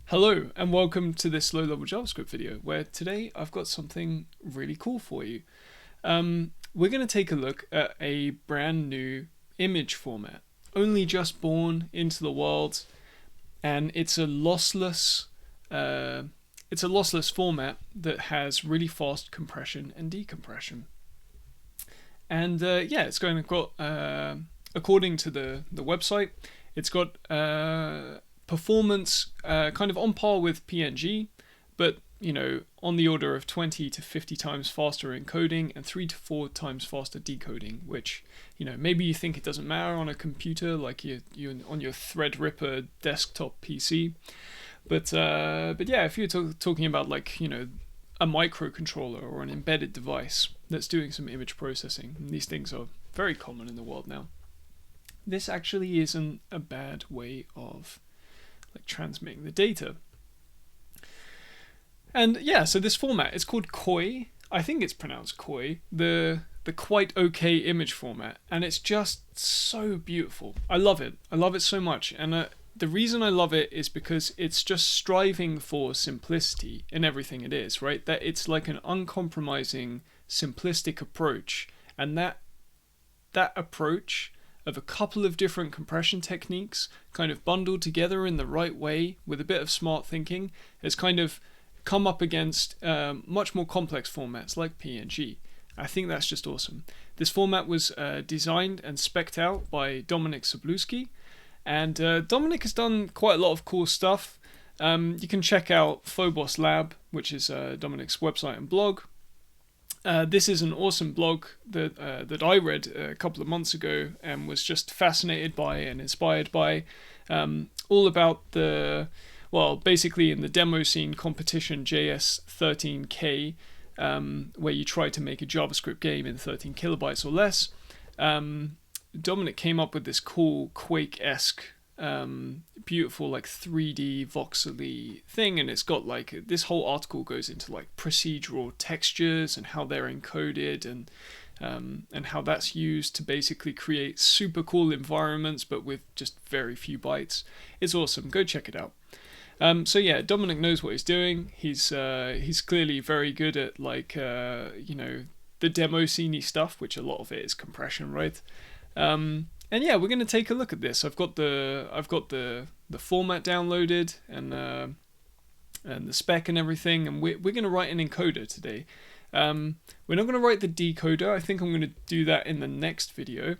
Hello and welcome to this low-level JavaScript video where today I've got something really cool for you. We're going to take a look at a brand new image format, only just born into the world, and it's a lossless format that has really fast compression and decompression. And it's going to got according to the website, it's got performance kind of on par with PNG, but on the order of 20 to 50 times faster encoding and 3 to 4 times faster decoding, which maybe you think it doesn't matter on a computer like you on your Threadripper desktop PC, but yeah, if you're talking about like a microcontroller or an embedded device that's doing some image processing, and these things are very common in the world now, this actually isn't a bad way of transmitting the data. And yeah, so this format, it's called QOI. I think it's pronounced QOI, the quite okay image format, and it's just so beautiful. I love it so much, and the reason I love it is because it's just striving for simplicity in everything it is, right? That it's like an uncompromising, simplistic approach, and that approach of a couple of different compression techniques kind of bundled together in the right way with a bit of smart thinking has kind of come up against much more complex formats like PNG. I think that's just awesome. This format was designed and spec'd out by Dominik Sabluski, and Dominik has done quite a lot of cool stuff. You can check out Phobos Lab, which is Dominik's website and blog. This is an awesome blog that I read a couple of months ago and was just fascinated by and inspired by, all about basically in the demo scene competition JS 13K, where you try to make a JavaScript game in 13 kilobytes or less. Dominik came up with this cool Quake-esque, beautiful 3D voxely thing, and it's got this whole article goes into procedural textures and how they're encoded, and how that's used to basically create super cool environments but with just very few bytes. It's awesome. Go check it out. So yeah, Dominik knows what he's doing. He's clearly very good at the demo scene-y stuff, which a lot of it is compression, right? And yeah, we're going to take a look at this. I've got the format downloaded and the spec and everything, and we're going to write an encoder today. We're not going to write the decoder. I think I'm going to do that in the next video.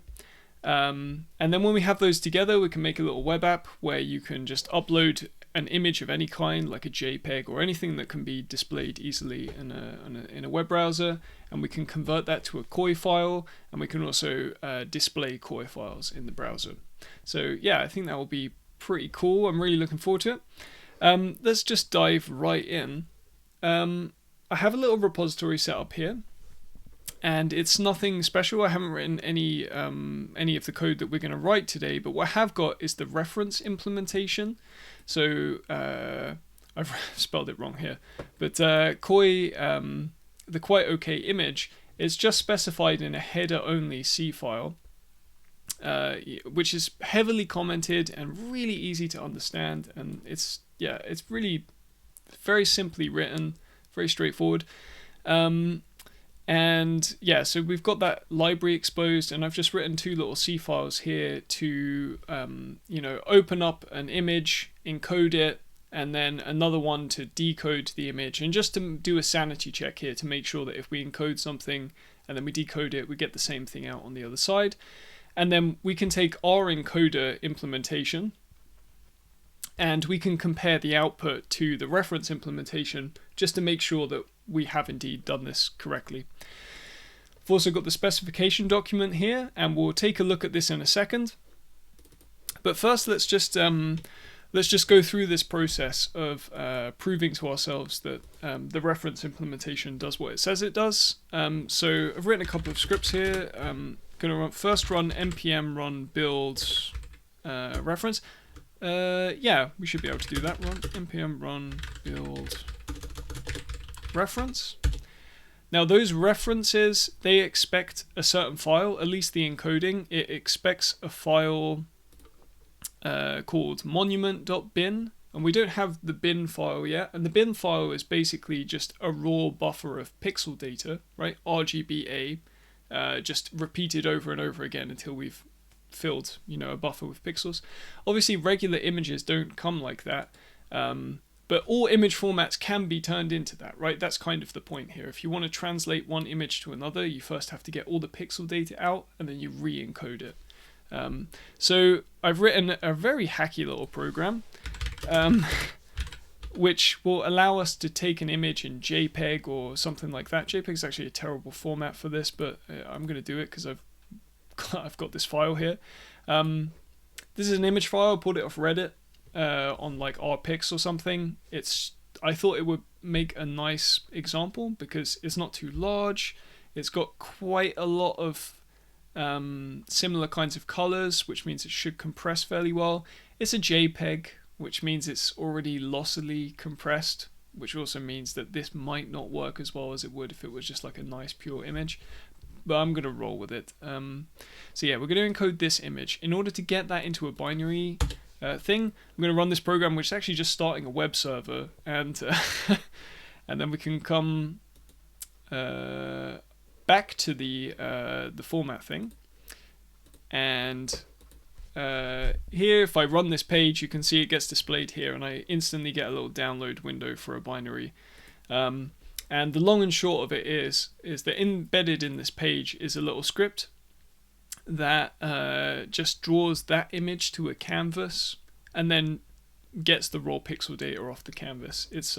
And then when we have those together, we can make a little web app where you can just upload an image of any kind, like a JPEG or anything that can be displayed easily in a web browser, and we can convert that to a QOI file, and we can also display QOI files in the browser. So yeah, I think that will be pretty cool. I'm really looking forward to it. Let's just dive right in. I have a little repository set up here, and it's nothing special. I haven't written any of the code that we're going to write today, but what I have got is the reference implementation. So I've spelled it wrong here, but QOI, the quite okay image, is just specified in a header-only C file, which is heavily commented and really easy to understand, and it's really very simply written, very straightforward. And yeah, so we've got that library exposed, and I've just written two little C files here to open up an image, encode it, and then another one to decode the image, and just to do a sanity check here to make sure that if we encode something and then we decode it, we get the same thing out on the other side. And then we can take our encoder implementation and we can compare the output to the reference implementation just to make sure that we have indeed done this correctly. I've also got the specification document here, and we'll take a look at this in a second. But first, let's just go through this process of proving to ourselves that the reference implementation does what it says it does. So I've written a couple of scripts here. I'm going to first run npm run build reference. Yeah, we should be able to do that. Run npm run build reference. Now those references, they expect a certain file, at least the encoding. It expects a file called monument.bin and we don't have the bin file yet. And the bin file is basically just a raw buffer of pixel data, right? RGBA, just repeated over and over again until we've filled, a buffer with pixels. Obviously, regular images don't come like that, but all image formats can be turned into that, right? That's kind of the point here. If you want to translate one image to another, you first have to get all the pixel data out, and then you re-encode it. So I've written a very hacky little program, which will allow us to take an image in JPEG or something like that. JPEG is actually a terrible format for this, but I'm going to do it because I've got this file here. This is an image file. I pulled it off Reddit on like rpix or something. I thought it would make a nice example because it's not too large. It's got quite a lot of similar kinds of colors, which means it should compress fairly well. It's a JPEG, which means it's already lossily compressed, which also means that this might not work as well as it would if it was just like a nice pure image, but I'm going to roll with it. So yeah, we're going to encode this image. In order to get that into a binary thing, I'm going to run this program, which is actually just starting a web server, and and then we can come back to the format thing, and here if I run this page, you can see it gets displayed here, and I instantly get a little download window for a binary. And the long and short of it is that embedded in this page is a little script that just draws that image to a canvas and then gets the raw pixel data off the canvas. It's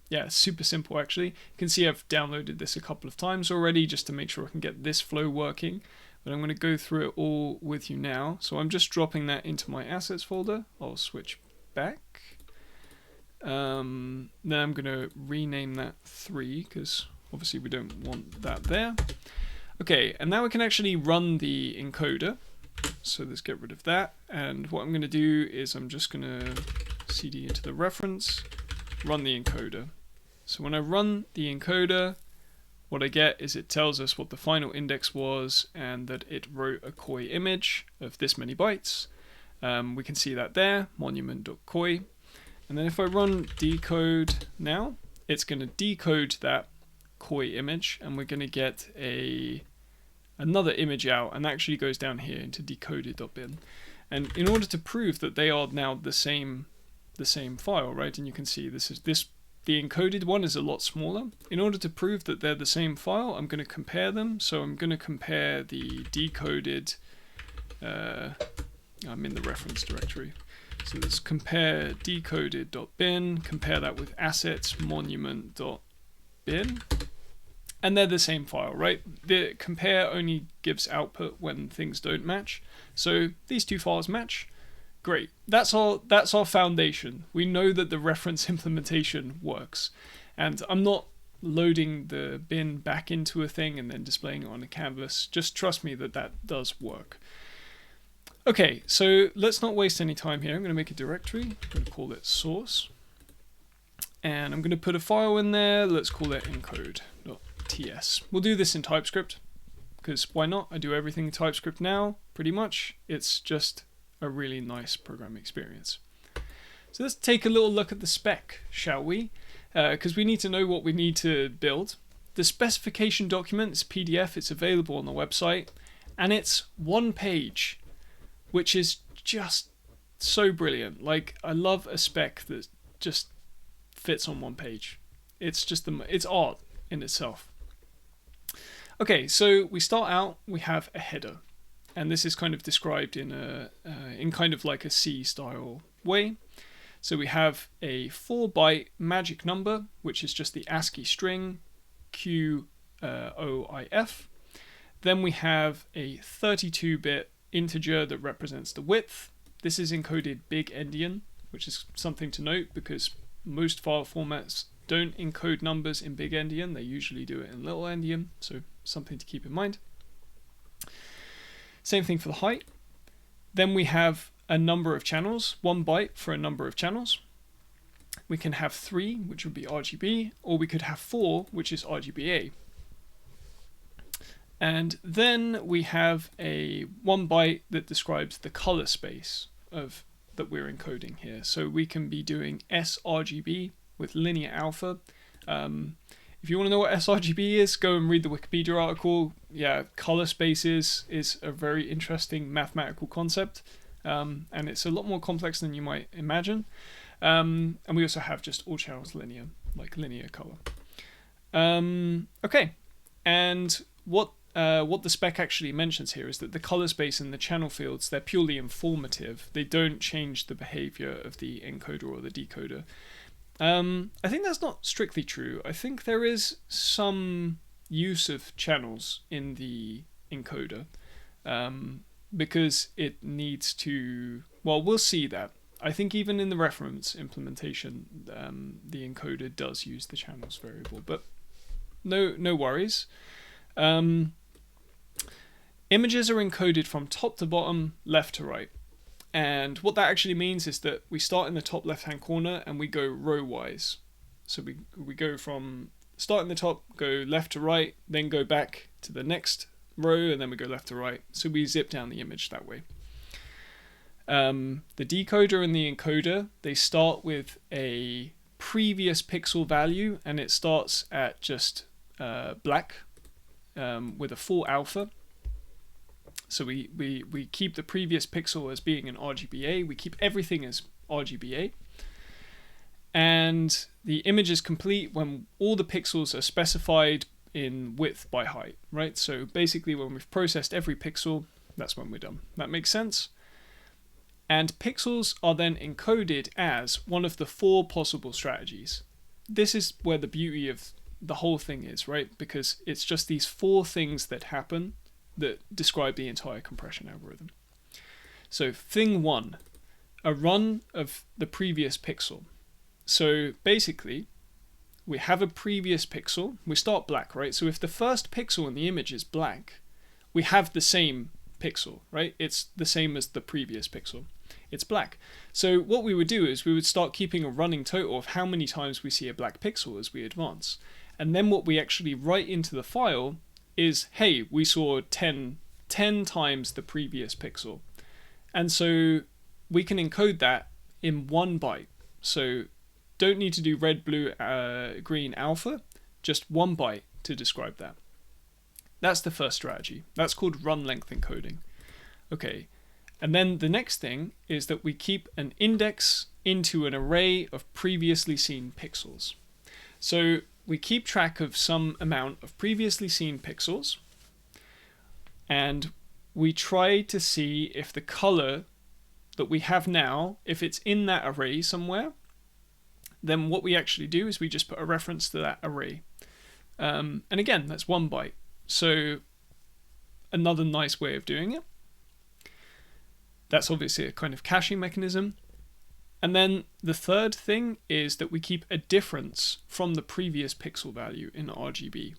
yeah, super simple actually. You can see I've downloaded this a couple of times already just to make sure I can get this flow working, but I'm going to go through it all with you now. So I'm just dropping that into my assets folder. I'll switch back. Then I'm going to rename that 3 because obviously we don't want that there. Okay, and now we can actually run the encoder. So let's get rid of that. And what I'm going to do is I'm just going to cd into the reference, run the encoder. So when I run the encoder, what I get is it tells us what the final index was and that it wrote a QOI image of this many bytes. We can see that there, monument.qoi. And then if I run decode now, it's going to decode that QOI image, and we're going to get another image out, and that actually goes down here into decoded.bin. And in order to prove that they are now the same file, right? And you can see the encoded one is a lot smaller. In order to prove that they're the same file, I'm going to compare them. So I'm going to compare the decoded. I'm in the reference directory. So let's compare decoded.bin, compare that with assets monument.bin, and they're the same file, right? The compare only gives output when things don't match. So these two files match. Great. That's our foundation. We know that the reference implementation works. And I'm not loading the bin back into a thing and then displaying it on a canvas. Just trust me that that does work. Okay, so let's not waste any time here. I'm going to make a directory. I'm going to call it source. And I'm going to put a file in there. Let's call it encode.ts. We'll do this in TypeScript, because why not? I do everything in TypeScript now, pretty much. It's just a really nice programming experience. So let's take a little look at the spec, shall we? Because we need to know what we need to build. The specification document is PDF. It's available on the website. And it's one page, which is just so brilliant. Like, I love a spec that just fits on one page. It's just it's art in itself. Okay, so we start out, we have a header, and this is kind of described in kind of like a C style way. So we have a 4-byte magic number, which is just the ASCII string QOIF. Then we have a 32-bit integer that represents the width. This is encoded big endian, which is something to note because most file formats don't encode numbers in big endian. They usually do it in little endian, so something to keep in mind. Same thing for the height. Then we have a number of channels, 1 byte for a number of channels. We can have 3, which would be RGB, or we could have 4, which is RGBA. And then we have a 1 byte that describes the color space of that we're encoding here. So we can be doing sRGB with linear alpha. If you want to know what sRGB is, go and read the Wikipedia article. Yeah, color spaces is a very interesting mathematical concept, and it's a lot more complex than you might imagine. And we also have just all channels linear, like linear color. Okay, and what the spec actually mentions here is that the color space and the channel fields, they're purely informative. They don't change the behavior of the encoder or the decoder. I think that's not strictly true. I think there is some use of channels in the encoder, because it needs to, well, we'll see that. I think even in the reference implementation, the encoder does use the channels variable, but no worries. Images are encoded from top to bottom, left to right. And what that actually means is that we start in the top left-hand corner and we go row-wise. So we go from start in the top, go left to right, then go back to the next row, and then we go left to right. So we zip down the image that way. The decoder and the encoder, they start with a previous pixel value, and it starts at just black with a full alpha. So we keep the previous pixel as being an RGBA. We keep everything as RGBA. And the image is complete when all the pixels are specified in width by height, right? So basically when we've processed every pixel, that's when we're done. That makes sense? And pixels are then encoded as one of the 4 possible strategies. This is where the beauty of the whole thing is, right? Because it's just these 4 things that happen that describe the entire compression algorithm. So thing 1, a run of the previous pixel. So basically, we have a previous pixel. We start black, right? So if the first pixel in the image is black, we have the same pixel, right? It's the same as the previous pixel. It's black. So what we would do is we would start keeping a running total of how many times we see a black pixel as we advance. And then what we actually write into the file is, hey, we saw 10 times the previous pixel. And so we can encode that in 1 byte. So don't need to do red, blue, green, alpha, just 1 byte to describe that. That's the first strategy. That's called run length encoding. Okay, and then the next thing is that we keep an index into an array of previously seen pixels. So we keep track of some amount of previously seen pixels, and we try to see if the color that we have now, if it's in that array somewhere, then what we actually do is we just put a reference to that array. And again, that's 1 byte. So another nice way of doing it. That's obviously a kind of caching mechanism. And then the third thing is that we keep a difference from the previous pixel value in RGB.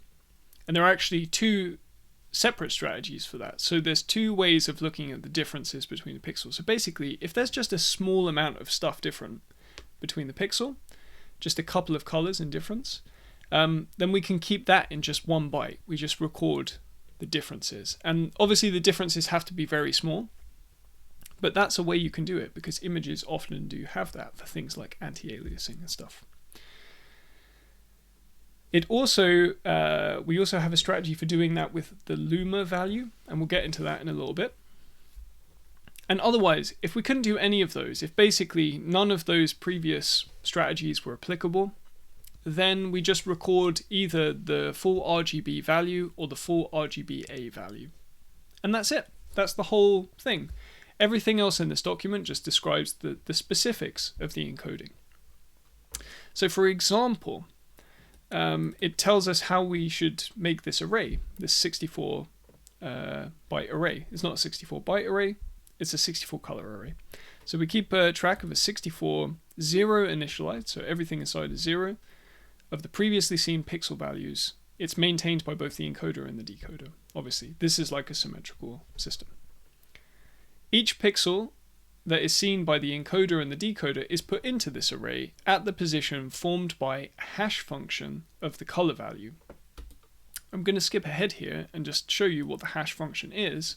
And there are actually 2 separate strategies for that. So there's 2 ways of looking at the differences between the pixels. So basically, if there's just a small amount of stuff different between the pixel, just a couple of colors in difference, then we can keep that in just 1 byte. We just record the differences. And obviously the differences have to be very small. But that's a way you can do it, because images often do have that for things like anti-aliasing and stuff. It also, we also have a strategy for doing that with the Luma value, and we'll get into that in a little bit. And otherwise, if we couldn't do any of those, if basically none of those previous strategies were applicable, then we just record either the full RGB value or the full RGBA value. And that's it. That's the whole thing. Everything else in this document just describes the specifics of the encoding. So for example, it tells us how we should make this array, this 64 byte array. It's not a 64 byte array, it's a 64 color array. So we keep track of a 64 0 initialized, so everything inside is 0, of the previously seen pixel values. It's maintained by both the encoder and the decoder. Obviously, this is like a symmetrical system. Each pixel that is seen by the encoder and the decoder is put into this array at the position formed by a hash function of the color value. I'm going to skip ahead here and just show you what the hash function is,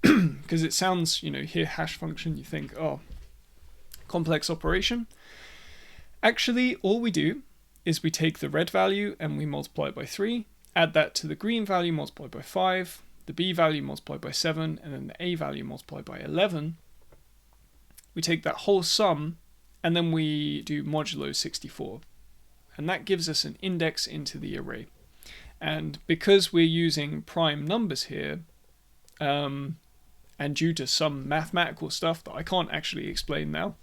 because it sounds, you know, hear hash function, you think, oh, complex operation. Actually, all we do is we take the red value and we multiply it by 3, add that to the green value multiplied by 5, the B value multiplied by 7, and then the A value multiplied by 11. We take that whole sum and then we do modulo 64. And that gives us an index into the array. And because we're using prime numbers here, and due to some mathematical stuff that I can't actually explain now,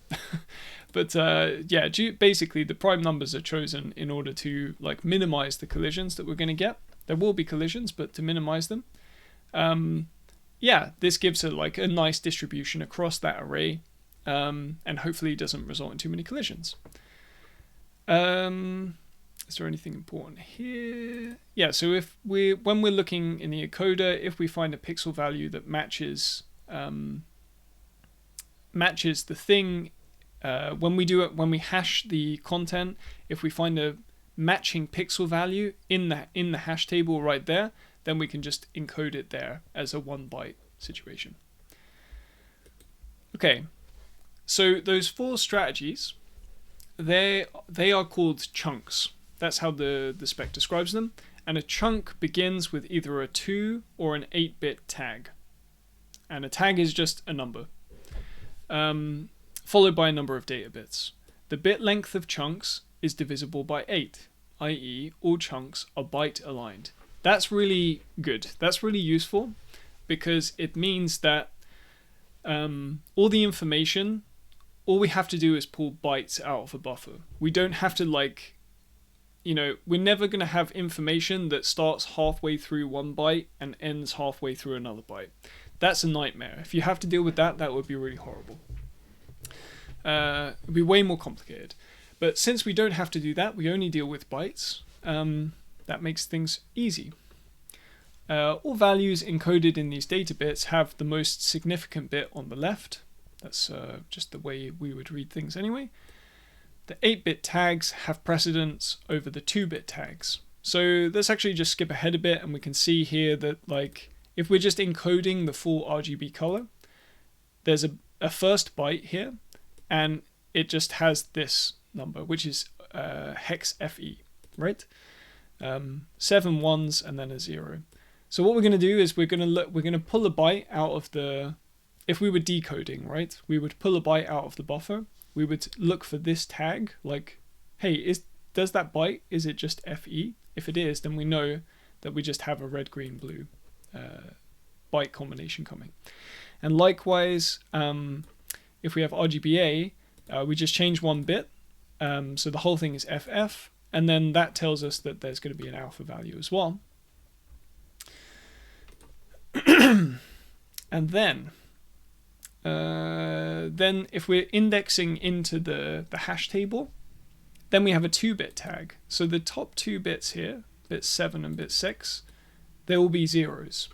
but yeah, basically the prime numbers are chosen in order to like minimize the collisions that we're going to get. There will be collisions, but to minimize them, yeah, this gives like a nice distribution across that array, and hopefully doesn't result in too many collisions. Is there anything important here? Yeah, so when we're looking in the encoder, if we find a pixel value that matches the thing, when we hash the content, if we find a matching pixel value in the hash table right there, then we can just encode it there as a 1 byte situation. Okay, so those 4 strategies, they are called chunks. That's how the spec describes them. And a chunk begins with either a 2 or an 8-bit tag. And a tag is just a number, followed by a number of data bits. The bit length of chunks is divisible by 8, i.e. all chunks are byte aligned. That's really good. That's really useful because it means that all the information, all we have to do is pull bytes out of a buffer. We don't have to we're never going to have information that starts halfway through 1 byte and ends halfway through another byte. That's a nightmare. If you have to deal with that, that would be really horrible. It'd be way more complicated. But since we don't have to do that, we only deal with bytes. That makes things easy. All values encoded in these data bits have the most significant bit on the left. That's just the way we would read things anyway. The 8-bit tags have precedence over the 2-bit tags. So let's actually just skip ahead a bit and we can see here that if we're just encoding the full RGB color, there's a first byte here and it just has this number, which is hex FE, right? 7 ones and then a 0. So what we're going to do is we're going to pull a byte out of the, if we were decoding, right? We would pull a byte out of the buffer. We would look for this tag, like, hey, does that byte, is it just FE? If it is, then we know that we just have a red, green, blue byte combination coming. And likewise, if we have RGBA, we just change 1 bit, so the whole thing is FF, and then that tells us that there's going to be an alpha value as well. And then if we're indexing into the hash table, then we have a 2-bit tag. So the top 2 bits here, bit 7 and bit 6, they will be zeros.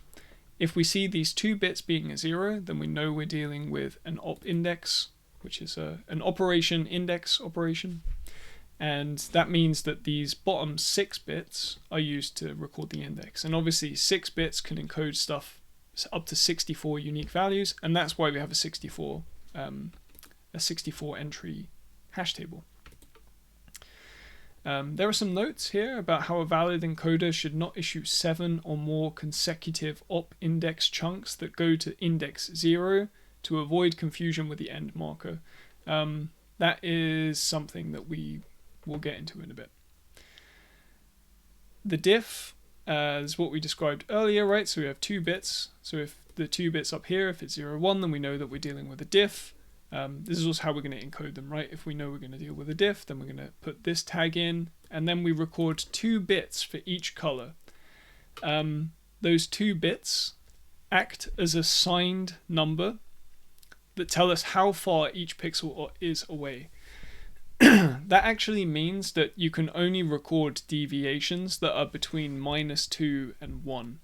If we see these 2 bits being a 0, then we know we're dealing with an op index, which is an operation index operation. And that means that these bottom 6 bits are used to record the index. And obviously 6 bits can encode stuff up to 64 unique values, and that's why we have a 64 entry hash table. There are some notes here about how a valid encoder should not issue 7 or more consecutive op index chunks that go to index 0 to avoid confusion with the end marker. That is something that we will get into in a bit. The diff is what we described earlier, right? So we have 2 bits. So if the 2 bits up here, if it's 0, 1, then we know that we're dealing with a diff. This is also how we're going to encode them, right? If we know we're going to deal with a diff, then we're going to put this tag in, and then we record 2 bits for each color. Those 2 bits act as a signed number that tell us how far each pixel is away. That actually means that you can only record deviations that are between -2 and 1.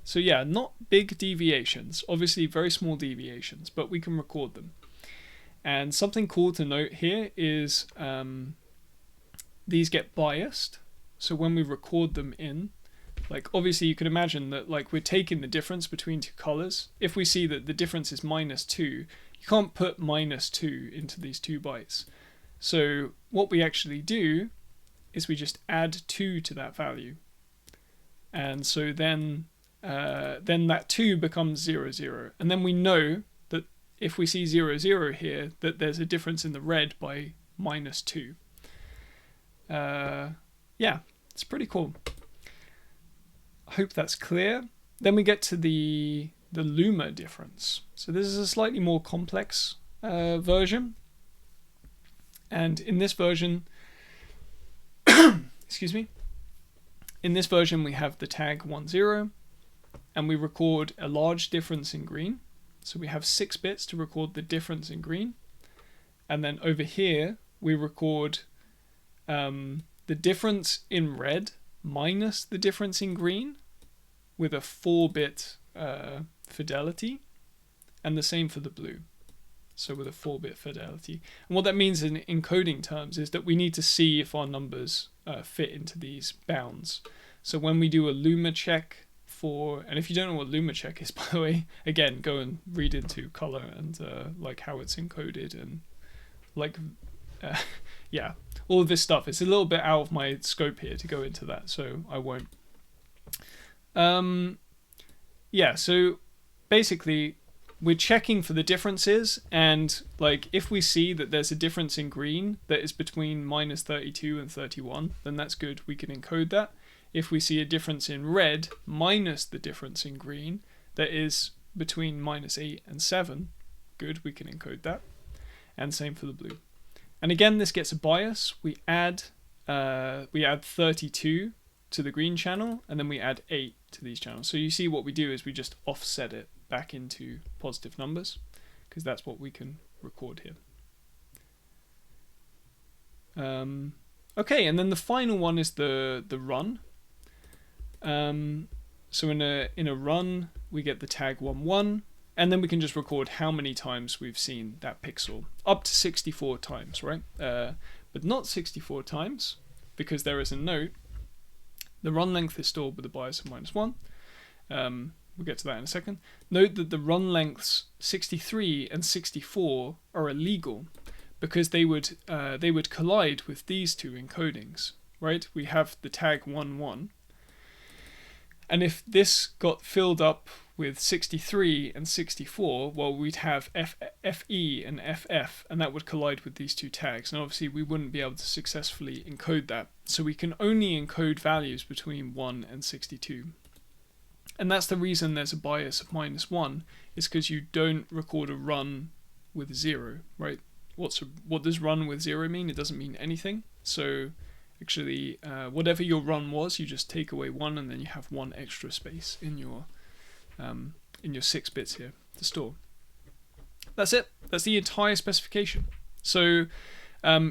So yeah, not big deviations, obviously very small deviations, but we can record them. And something cool to note here is these get biased. So when we record them in, obviously you can imagine that we're taking the difference between 2 colors. If we see that the difference is -2, you you can't put -2 into these 2 bytes. So what we actually do is we just add 2 to that value. And so then that 2 becomes 0, 0. And then we know that if we see 0, 0 here, that there's a difference in the red by -2. Yeah, it's pretty cool. I hope that's clear. Then we get to the Luma difference. So this is a slightly more complex version. And in this version, excuse me, in this version we have the tag 10, and we record a large difference in green. So we have 6 bits to record the difference in green. And then over here, we record the difference in red minus the difference in green with a 4-bit fidelity, and the same for the blue. So with a 4-bit fidelity. And what that means in encoding terms is that we need to see if our numbers fit into these bounds. So when we do a Luma check for, and if you don't know what Luma check is, by the way, again, go and read into color and like how it's encoded and like, yeah, all of this stuff. It's a little bit out of my scope here to go into that, so I won't. Yeah, so basically we're checking for the differences, and like if we see that there's a difference in green that is between -32 and 31, then that's good, we can encode that. If we see a difference in red minus the difference in green that is between -8 and 7, good, we can encode that. And same for the blue. And again, this gets a bias. We add 32 to the green channel, and then we add 8 to these channels. So you see what we do is we just offset it back into positive numbers, because that's what we can record here. Okay, and then the final one is the run. So in a run, we get the tag 11, and then we can just record how many times we've seen that pixel, up to 64 times, right? But not 64 times, because there is a note. The run length is stored with a bias of -1. We'll get to that in a second. Note that the run lengths 63 and 64 are illegal, because they would collide with these two encodings, right? We have the tag 11, and if this got filled up with 63 and 64, well, we'd have FE and FF, and that would collide with these two tags, and obviously we wouldn't be able to successfully encode that. So we can only encode values between 1 and 62. And that's the reason there's a bias of -1, is because you don't record a run with 0, right? What does run with 0 mean? It doesn't mean anything. So actually, whatever your run was, you just take away 1, and then you have 1 extra space in your 6 bits here to store. That's it. That's the entire specification. So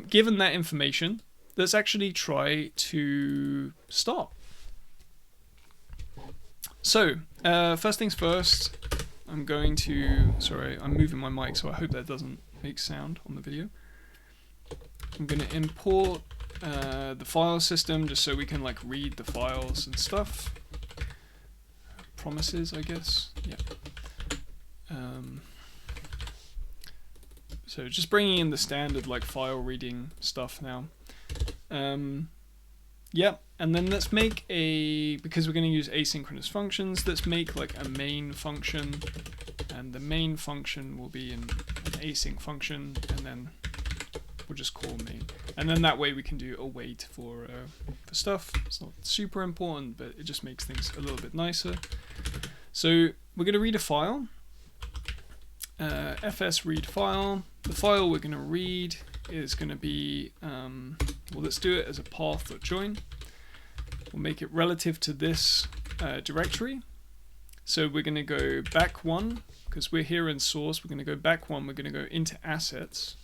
given that information, let's actually try to start. So first things first, I'm going to, sorry, I'm moving my mic, so I hope that doesn't make sound on the video. I'm going to import the file system just so we can like read the files and stuff. Promises, I guess. Yeah. So just bringing in the standard like file reading stuff now. Yeah, and then let's make because we're going to use asynchronous functions, let's make like a main function, and the main function will be an async function, and then we'll just call main. And then that way we can do await for stuff. It's not super important, but it just makes things a little bit nicer. So we're going to read a file, fs read file. The file we're going to read is going to be, well, let's do it as a path.join. We'll make it relative to this directory. So we're going to go back 1, because we're here in source. We're going to go back 1. We're going to go into assets.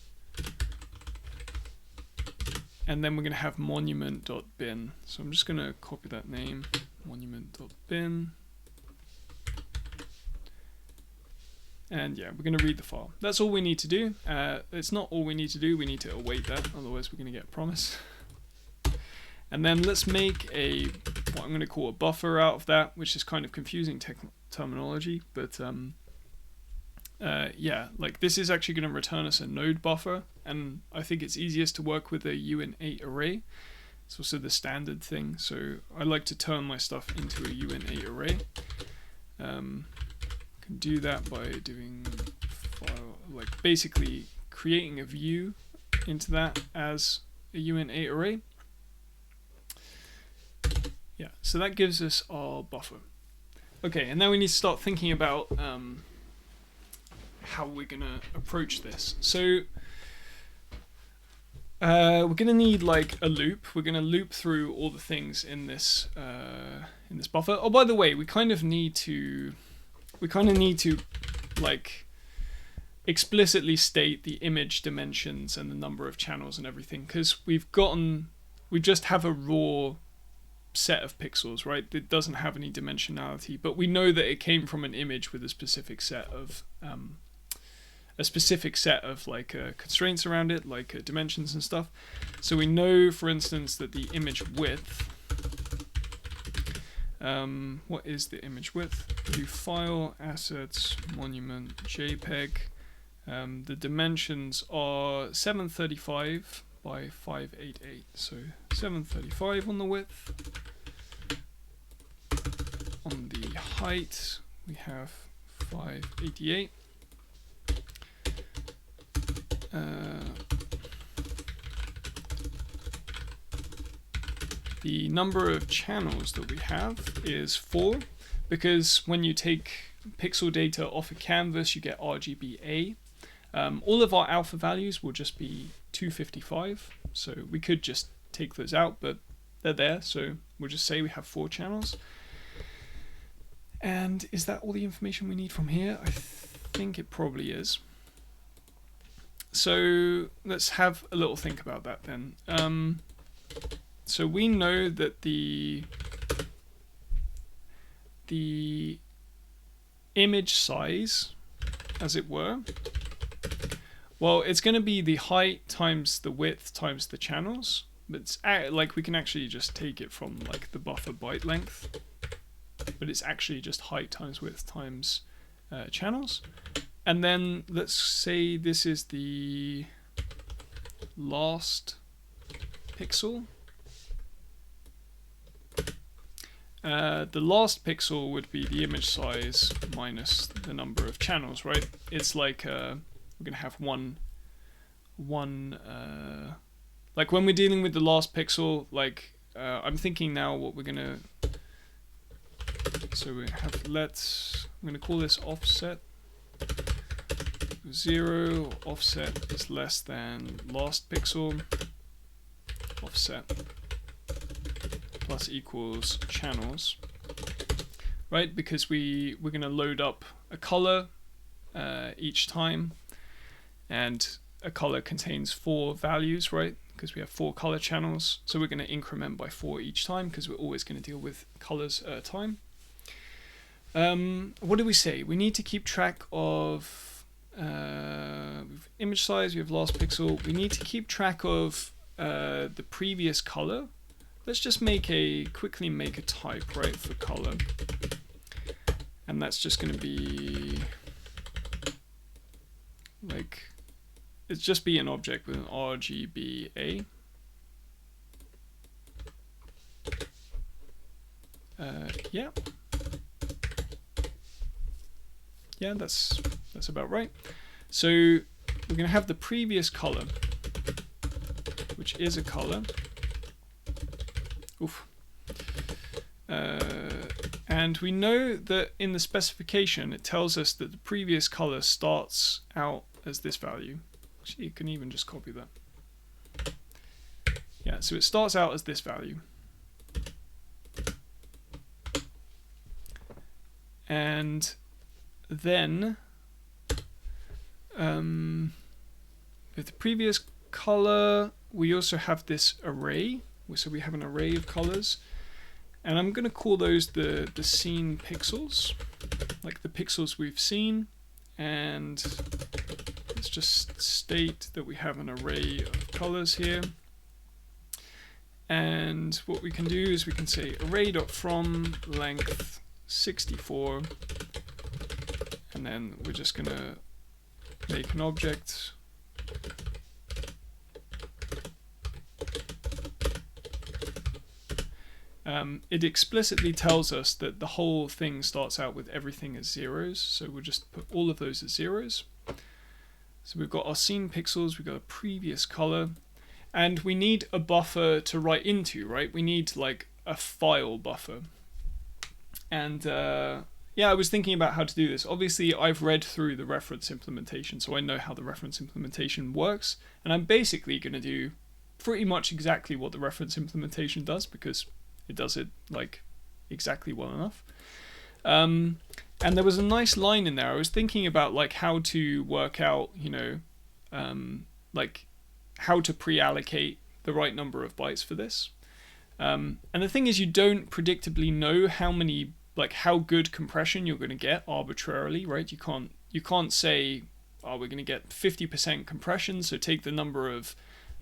And then we're going to have monument.bin. So I'm just going to copy that name, monument.bin. And yeah, we're going to read the file. That's all we need to do. It's not all we need to do. We need to await that. Otherwise, we're going to get a promise. And then let's make what I'm going to call a buffer out of that, which is kind of confusing terminology. But yeah, like this is actually going to return us a node buffer, and I think it's easiest to work with a uint8 array. It's also the standard thing, so I like to turn my stuff into a uint8 array. Can do that by doing file, like basically creating a view into that as a uint8 array. Yeah, so that gives us our buffer. Okay, and now we need to start thinking about how we're gonna approach this. So we're gonna need like a loop. We're gonna loop through all the things in this buffer. Oh, by the way, we kind of need to like explicitly state the image dimensions and the number of channels and everything, because we just have a raw set of pixels, right? It doesn't have any dimensionality, but we know that it came from an image with a specific set of like constraints around it, like dimensions and stuff. So we know, for instance, that the image width, what is the image width? Do file, assets, monument, JPEG. The dimensions are 735 by 588. So 735 on the width. On the height, we have 588. The number of channels that we have is 4, because when you take pixel data off a canvas, you get RGBA. All of our alpha values will just be 255, so we could just take those out, but they're there, so we'll just say we have 4 channels. And is that all the information we need from here? I think it probably is. So let's have a little think about that then. So we know that the image size, as it were, well, it's going to be the height times the width times the channels. But it's like we can actually just take it from like the buffer byte length, but it's actually just height times width times channels. And then let's say this is the last pixel. The last pixel would be the image size minus the number of channels, right? It's like we're gonna have one like when we're dealing with the last pixel, like I'm thinking now what we're gonna, so we have I'm gonna call this offset 0. Offset is less than last pixel. Offset plus equals channels, right? Because we're going to load up a color each time, and a color contains 4 values, right? Because we have 4 color channels, so we're going to increment by 4 each time, because we're always going to deal with colors at a time. What do we say? We need to keep track of image size, we have last pixel. We need to keep track of the previous color. Let's just quickly make a type, right, for color. And that's just going to be like, it's just be an object with an RGBA. Yeah. Yeah, that's about right. So we're going to have the previous color, which is a color. Oof. And we know that in the specification it tells us that the previous color starts out as this value. Actually, you can even just copy that. Yeah, so it starts out as this value. And then with the previous color, we also have this array. So we have an array of colors, and I'm going to call those the scene pixels, like the pixels we've seen. And let's just state that we have an array of colors here. And what we can do is we can say array.from length 64, and then we're just going to make an object. It explicitly tells us that the whole thing starts out with everything as zeros, so we'll just put all of those as zeros. So we've got our scene pixels, we've got a previous color, and we need a buffer to write into, right? We need like a file buffer. And yeah, I was thinking about how to do this. Obviously, I've read through the reference implementation, so I know how the reference implementation works, and I'm basically going to do pretty much exactly what the reference implementation does, because it does it like exactly well enough. And there was a nice line in there. I was thinking about like how to work out, you know, like how to pre-allocate the right number of bytes for this. And the thing is, you don't predictably know how many, like how good compression you're going to get arbitrarily, right? You can't say, oh, we're going to get 50% compression, so take the number of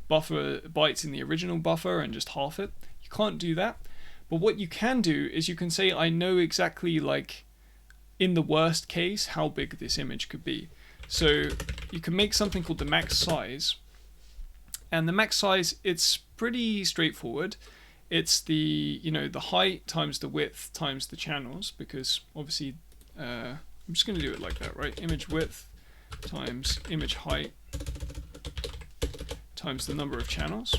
buffer bytes in the original buffer and just half it. You can't do that. But what you can do is you can say, I know exactly, like, in the worst case, how big this image could be. So you can make something called the max size. And the max size, it's pretty straightforward. It's the, you know, the height times the width times the channels, because obviously, I'm just going to do it like that, right? Image width times image height times the number of channels.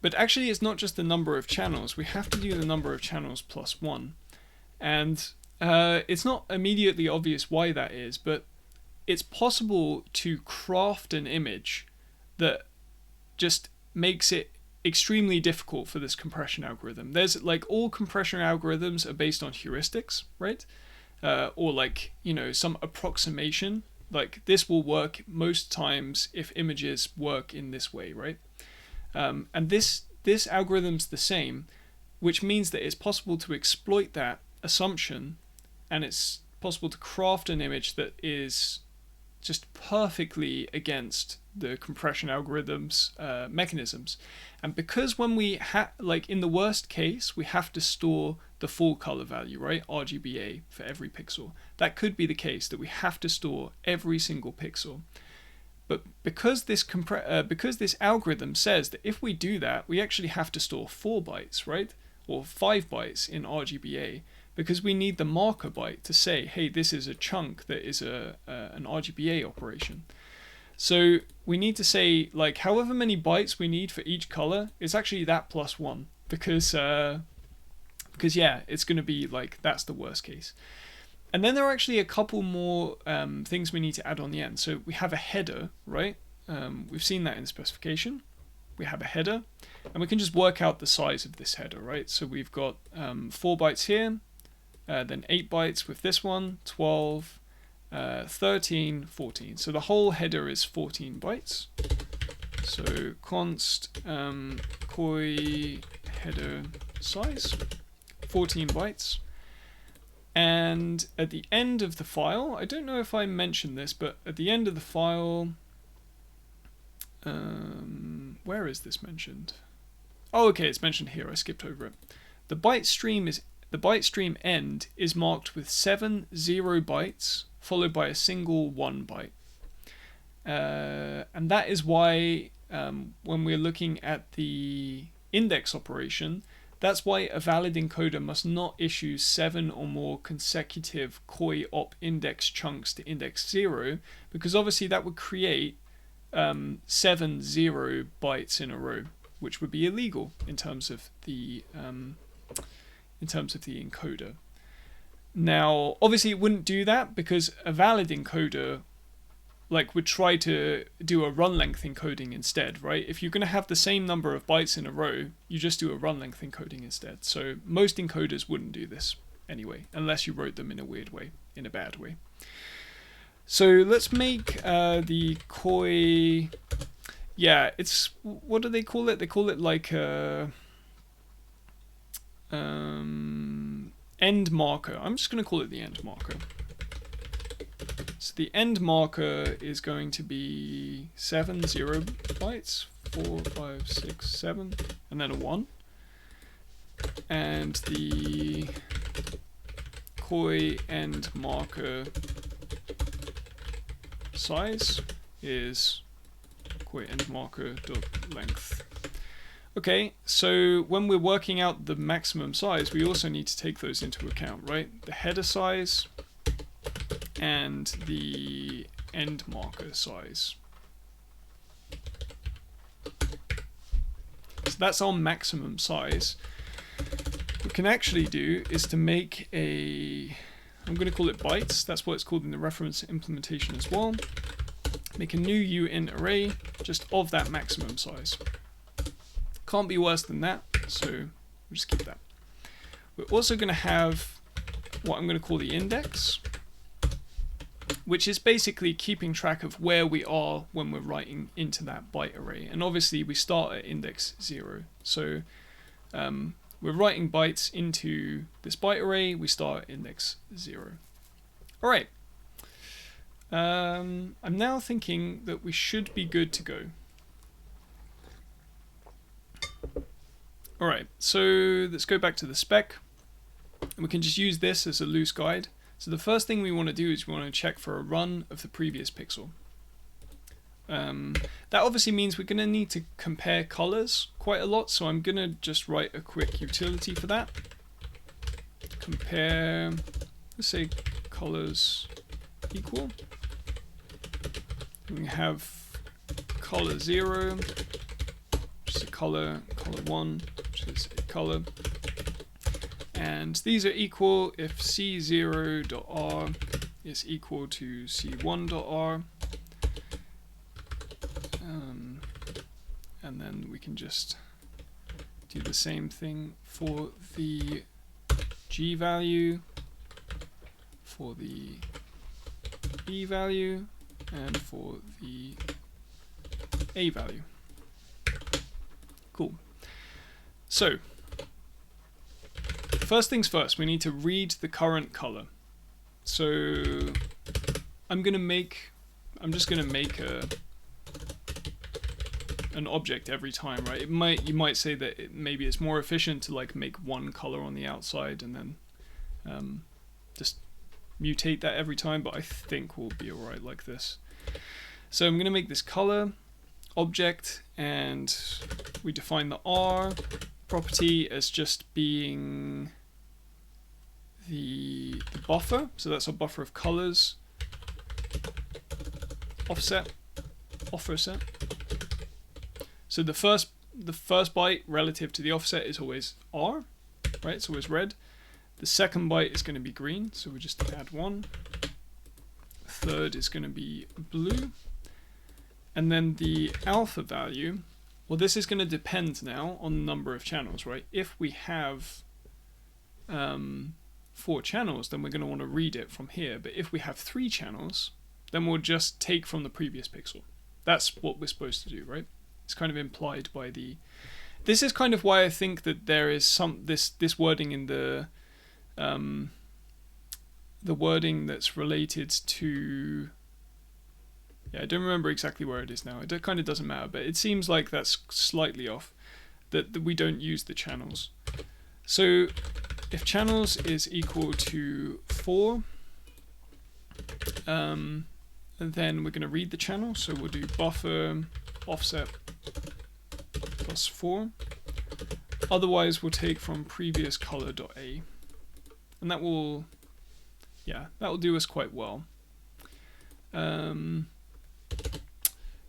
But actually, it's not just the number of channels. We have to do the number of channels plus 1. And it's not immediately obvious why that is, but it's possible to craft an image that just makes it extremely difficult for this compression algorithm. There's like all compression algorithms are based on heuristics, right? Or like, you know, some approximation. Like this will work most times if images work in this way, right? And this algorithm's the same, which means that it's possible to exploit that assumption, and it's possible to craft an image that is just perfectly against the compression algorithm's mechanisms. And because when we like in the worst case, we have to store the full color value, right? RGBA for every pixel. That could be the case, that we have to store every single pixel. But because this algorithm says that if we do that, we actually have to store 4 bytes, right? Or 5 bytes in RGBA, because we need the marker byte to say, hey, this is a chunk that is an RGBA operation. So we need to say, like, however many bytes we need for each color, it's actually that plus 1, because yeah, it's going to be like, that's the worst case. And then there are actually a couple more things we need to add on the end. So we have a header, right? We've seen that in the specification. We have a header, and we can just work out the size of this header, right? So we've got 4 bytes here, then 8 bytes with this one, 12, 13, 14. So the whole header is 14 bytes. So const QOI header size, 14 bytes. And at the end of the file, I don't know if I mentioned this, but at the end of the file, where is this mentioned? Oh, okay, it's mentioned here. I skipped over it. The byte stream end is marked with 7 0 bytes followed by a single 1 byte, and that is why when we're looking at the index operation, that's why a valid encoder must not issue 7 or more consecutive QOI op index chunks to index 0, because obviously that would create 7 0 bytes in a row, which would be illegal in terms of the encoder. Now, obviously, it wouldn't do that because a valid encoder would try to do a run length encoding instead, right? If you're going to have the same number of bytes in a row, you just do a run length encoding instead. So most encoders wouldn't do this anyway, unless you wrote them in a weird way, in a bad way. So let's make the QOI. Yeah, it's, what do they call it? They call it like a end marker. I'm just going to call it the end marker. So the end marker is going to be 7 0 bytes, 4, 5, 6, 7, and then a 1. And the QOI end marker size is QOI end marker dot length. Okay, so when we're working out the maximum size, we also need to take those into account, right? The header size and the end marker size. So that's our maximum size. What we can actually do is to make a, I'm going to call it bytes, that's what it's called in the reference implementation as well. Make a new uint array just of that maximum size. Can't be worse than that, so we'll just keep that. We're also going to have what I'm going to call the index, which is basically keeping track of where we are when we're writing into that byte array. And obviously we start at index 0. So we're writing bytes into this byte array, we start at index 0. All right. I'm now thinking that we should be good to go. All right, so let's go back to the spec, and we can just use this as a loose guide. So the first thing we want to do is we want to check for a run of the previous pixel. That obviously means we're going to need to compare colors quite a lot, so I'm going to just write a quick utility for that. Compare, let's say colors equal. We have color 0, which is a color 1, which is a color. And these are equal if c0.r is equal to c1.r. And then we can just do the same thing for the G value, for the B value, and for the A value. Cool. So, first things first, we need to read the current color. So, I'm just gonna make an object every time, right? You might say that maybe it's more efficient to like make one color on the outside and then just mutate that every time, but I think we'll be alright like this. So I'm gonna make this color object, and we define the R property as just being the buffer. So that's our buffer of colors. Offset. So the first byte relative to the offset is always R, right? It's always red. The second byte is going to be green, so we just add 1. Third is going to be blue. And then the alpha value, well, this is going to depend now on the number of channels, right? If we have 4 channels, then we're going to want to read it from here. But if we have 3 channels, then we'll just take from the previous pixel. That's what we're supposed to do, right? It's kind of implied by the... This is kind of why I think that there is this wording in the wording that's related to... Yeah, I don't remember exactly where it is now. It kind of doesn't matter, but it seems like that's slightly off, that we don't use the channels. So if channels is equal to 4, and then we're going to read the channel, so we'll do buffer offset plus 4. Otherwise, we'll take from previous color.a, and that will do us quite well. You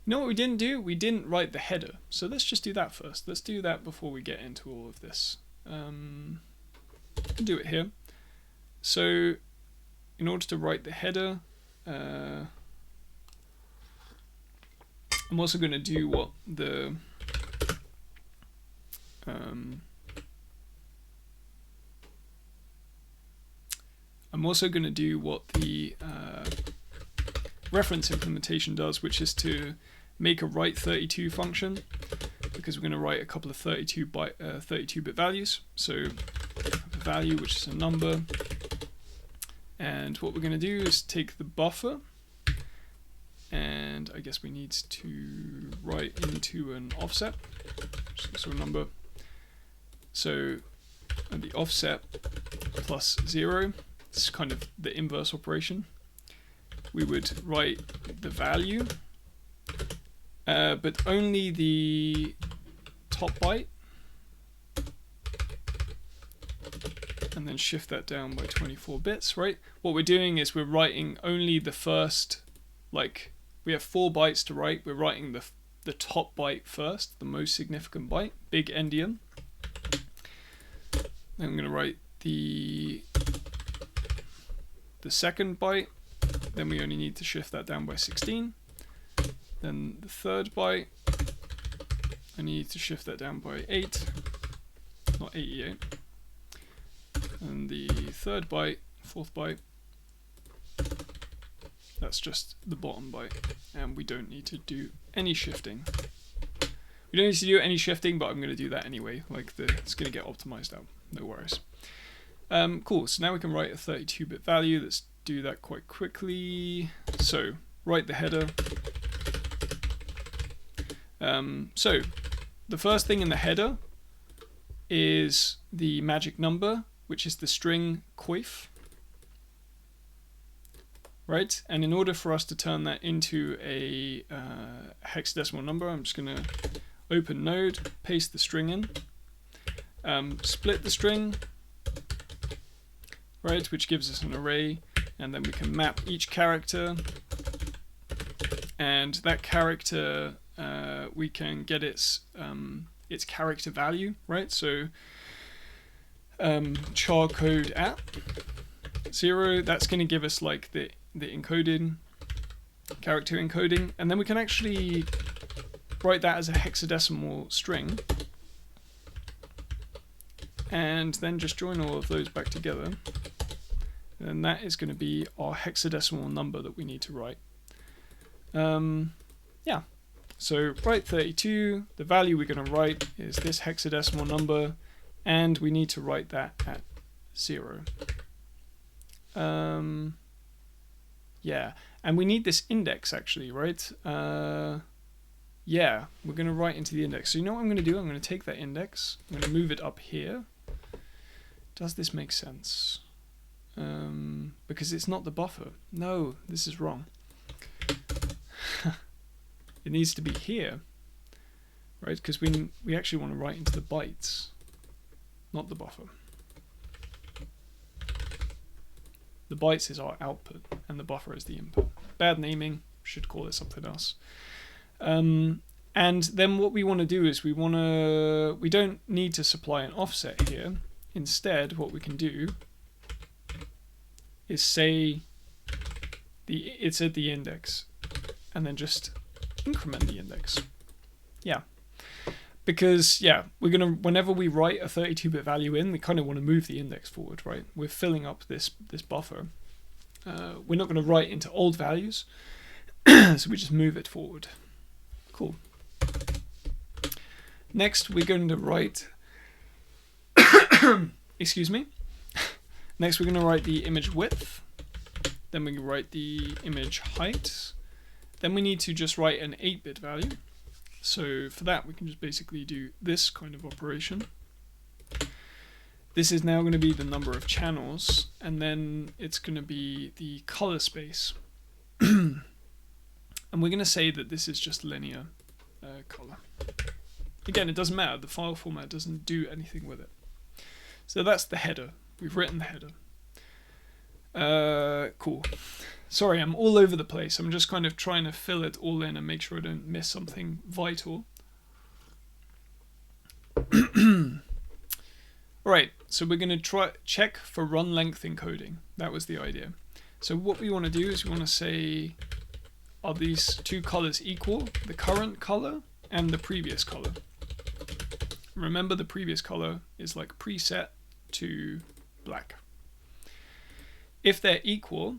know what we didn't do? We didn't write the header, so let's just do that first. Let's do that before we get into all of this. Can do it here. So, in order to write the header, I'm also going to do what the reference implementation does, which is to make a write32 function, because we're going to write a couple of 32-bit values. So a value which is a number, and what we're going to do is take the buffer, and I guess we need to write into an offset, so a number. So the offset plus 0, it's kind of the inverse operation. we would write the value, but only the top byte, and then shift that down by 24 bits, right? What we're doing is we're writing only the first, like, we have 4 bytes to write. We're writing the top byte first, the most significant byte, big endian. Then I'm going to write the second byte. Then we only need to shift that down by 16. Then the third byte, I need to shift that down by 8, not 88. And the third byte, fourth byte, that's just the bottom byte, and we don't need to do any shifting. We don't need to do any shifting, but I'm going to do that anyway. Like, it's going to get optimized out. No worries. Cool. So now we can write a 32-bit value. Let's do that quite quickly. So write the header. So the first thing in the header is the magic number, which is the string QOI. Right, and in order for us to turn that into a hexadecimal number, I'm just going to open node, paste the string in, split the string, right, which gives us an array, and then we can map each character, and that character we can get its character value, right? So char code at 0, that's going to give us like the encoding, character encoding, and then we can actually write that as a hexadecimal string, and then just join all of those back together, and that is going to be our hexadecimal number that we need to write. Yeah, so write 32, the value we're going to write is this hexadecimal number, and we need to write that at 0. Yeah, and we need this index actually, right? Yeah, we're going to write into the index. So you know what I'm going to do? I'm going to take that index, I'm going to move it up here. Does this make sense? Because it's not the buffer. No, this is wrong. It needs to be here, right? Because we actually want to write into the bytes, not the buffer. The bytes is our output, and the buffer is the input. Bad naming, should call it something else. And then what we want to do is we don't need to supply an offset here. Instead, what we can do is say it's at the index, and then just increment the index. Yeah. Because, yeah, we're going to, whenever we write a 32-bit value in, we kind of want to move the index forward, right? We're filling up this buffer. We're not going to write into old values, so we just move it forward. Cool. Next, we're going to write, excuse me. Next, we're going to write the image width. Then we can write the image height. Then we need to just write an 8-bit value. So for that, we can just basically do this kind of operation. This is now going to be the number of channels, and then it's going to be the color space. And we're going to say that this is just linear color. Again, it doesn't matter. The file format doesn't do anything with it. So that's the header. We've written the header. Cool. Sorry, I'm all over the place. I'm just kind of trying to fill it all in and make sure I don't miss something vital. Alright, so we're going to check for run length encoding. That was the idea. So what we want to do is we want to say, are these two colors equal? The current color and the previous color. Remember, the previous color is like preset to black. If they're equal,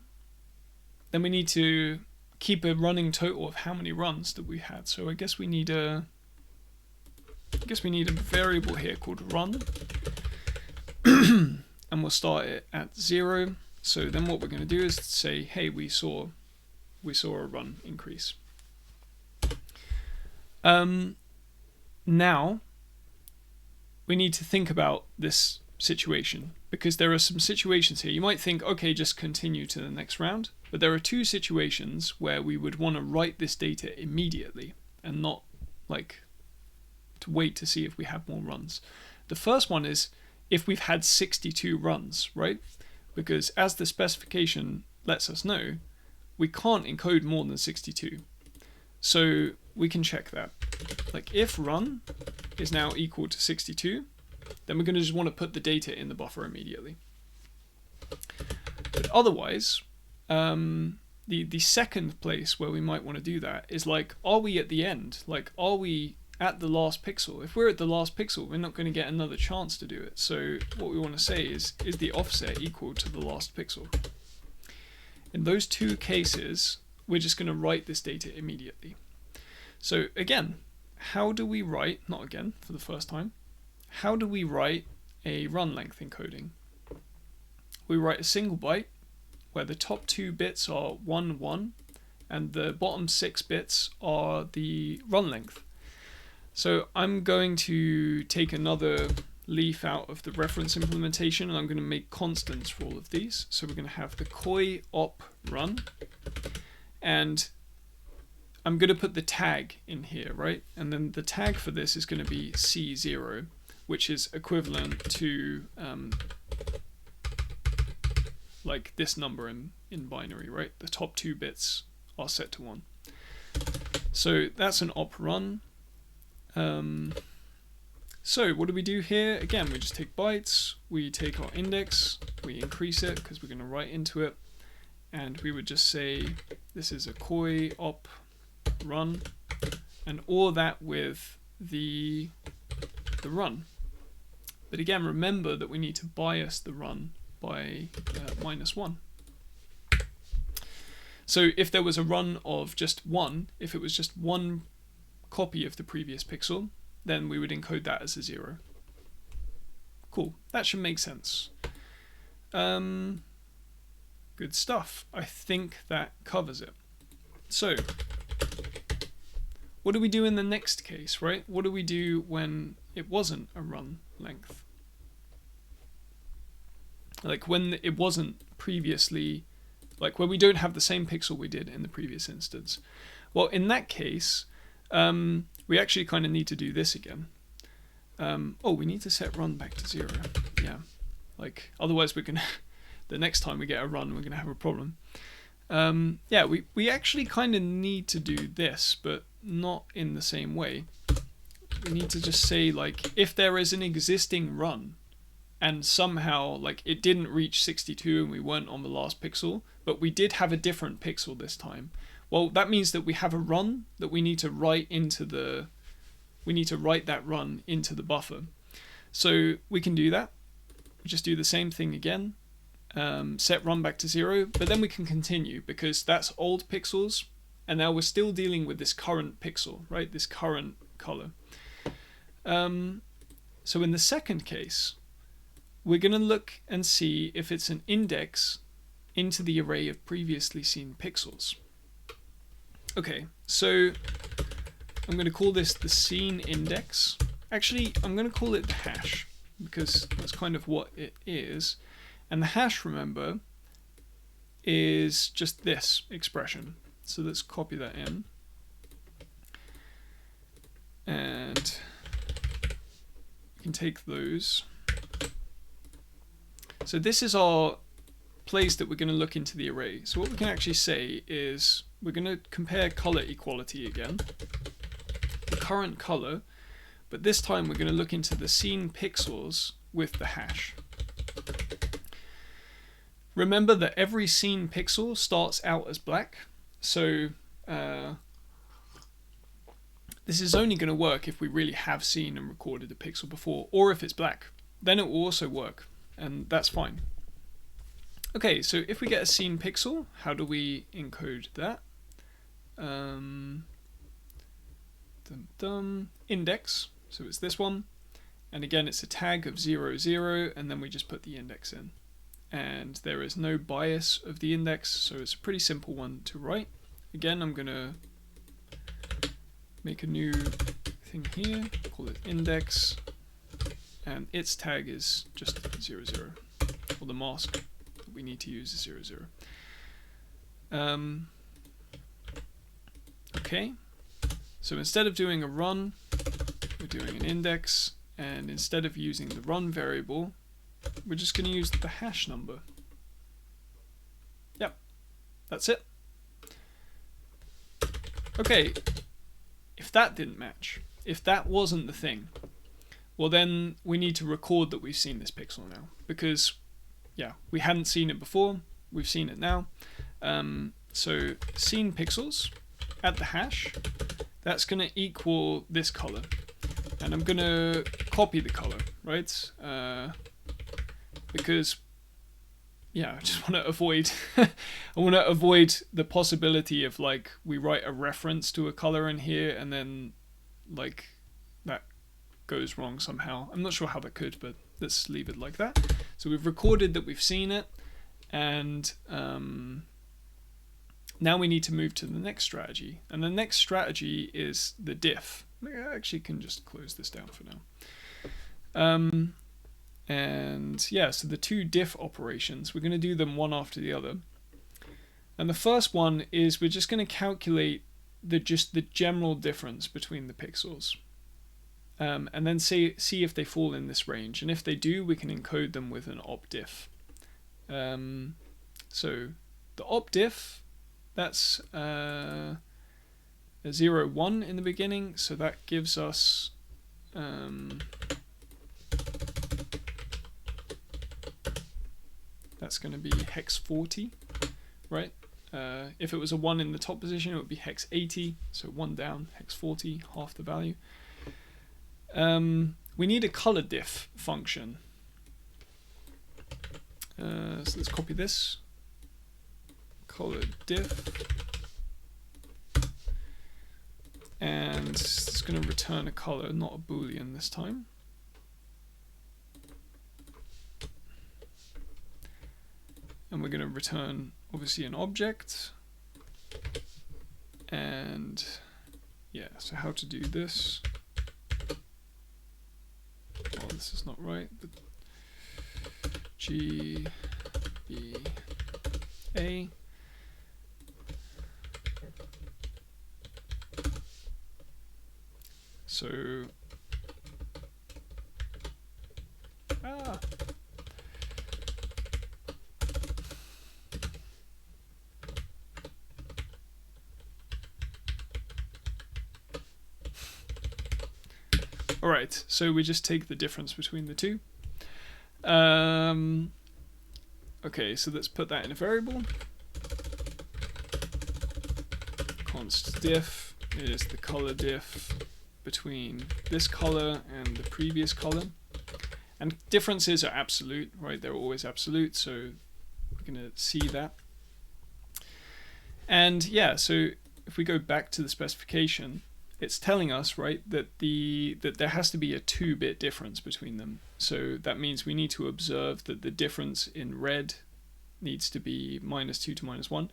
then we need to keep a running total of how many runs that we had. So I guess we need a variable here called run, and we'll start it at 0. So then what we're going to do is say, hey, we saw a run increase. Now we need to think about this situation. because there are some situations here. You might think, okay, just continue to the next round, but there are two situations where we would want to write this data immediately and not like to wait to see if we have more runs. The first one is if we've had 62 runs, right? Because as the specification lets us know, we can't encode more than 62. So we can check that. Like if run is now equal to 62, then we're going to just want to put the data in the buffer immediately. But otherwise, the second place where we might want to do that is like, are we at the end? Like, are we at the last pixel? If we're at the last pixel, we're not going to get another chance to do it. So what we want to say is the offset equal to the last pixel? In those two cases, we're just going to write this data immediately. So again, how do we write, not again, for the first time, how do we write a run length encoding? We write a single byte where the top 2 bits are 1, 1, and the bottom 6 bits are the run length. So I'm going to take another leaf out of the reference implementation, and I'm going to make constants for all of these. So we're going to have the QOI op run, and I'm going to put the tag in here, right? And then the tag for this is going to be C0, which is equivalent to like this number in binary, right? The top 2 bits are set to 1. So that's an op run. So what do we do here? Again, we just take bytes, we take our index, we increase it because we're going to write into it, and we would just say this is a QOI op run, and all that with the run. But again, remember that we need to bias the run by -1. So if there was a run of just 1, if it was just 1 copy of the previous pixel, then we would encode that as a 0. Cool, that should make sense. Good stuff. I think that covers it. So what do we do in the next case, right? What do we do when it wasn't a run length? Like when it wasn't previously, like when we don't have the same pixel we did in the previous instance. Well, in that case, we actually kind of need to do this again. Oh, we need to set run back to 0. Yeah, like otherwise we're gonna, the next time we get a run, we're gonna have a problem. Yeah, we actually kind of need to do this, but not in the same way. We need to just say like, if there is an existing run, and somehow like it didn't reach 62 and we weren't on the last pixel, but we did have a different pixel this time. Well, that means that we have a run that we need to write into the, we need to write that run into the buffer. So we can do that. We just do the same thing again, set run back to 0, but then we can continue because that's old pixels, and now we're still dealing with this current pixel, right? This current color. So in the second case, we're going to look and see if it's an index into the array of previously seen pixels. Okay, so I'm going to call this the scene index. Actually, I'm going to call it the hash because that's kind of what it is. And the hash, remember, is just this expression. So let's copy that in. And we can take those. So this is our place that we're going to look into the array. So what we can actually say is we're going to compare color equality again, the current color, but this time we're going to look into the scene pixels with the hash. Remember that every scene pixel starts out as black, so this is only going to work if we really have seen and recorded a pixel before, or if it's black. Then it will also work, and that's fine. Okay, so if we get a scene pixel, how do we encode that? Index, so it's this one, and again it's a tag of 0, 0, and then we just put the index in. And there is no bias of the index, so it's a pretty simple one to write. Again, I'm going to make a new thing here, call it index, and its tag is just 0, 0. or the mask that we need to use is 0, 0. Okay, so instead of doing a run, we're doing an index, and instead of using the run variable, we're just going to use the hash number. Yep, that's it. Okay, if that didn't match, if that wasn't the thing, well then we need to record that we've seen this pixel now, because yeah, we hadn't seen it before, we've seen it now. So seen pixels at the hash, that's going to equal this color, and I'm going to copy the color, right? Because yeah, I just want to avoid I want to avoid the possibility of like we write a reference to a color in here and then like that goes wrong somehow. I'm not sure how that could, but let's leave it like that. So we've recorded that we've seen it, and now we need to move to the next strategy, and the next strategy is the diff. I actually can just close this down for now. And yeah, so the two diff operations, we're going to do them one after the other. And the first one is we're just going to calculate the general difference between the pixels, and then see if they fall in this range. And if they do, we can encode them with an op diff. So the op diff, that's a 0, 1 in the beginning, so that gives us that's going to be hex 40, right? If it was a 1 in the top position, it would be hex 80, so 1 down, hex 40, half the value. We need a color diff function. So let's copy this. Color diff. And it's going to return a color, not a boolean this time. And we're going to return obviously an object. And yeah, so how to do this? Well, this is not right, but RGBA. So all right, so we just take the difference between the two. Okay, so let's put that in a variable. Const diff is the color diff between this color and the previous color. And differences are absolute, right? They're always absolute, so we're going to see that. And yeah, so if we go back to the specification, it's telling us, right, that there has to be a 2-bit difference between them. So that means we need to observe that the difference in red needs to be -2 to -1.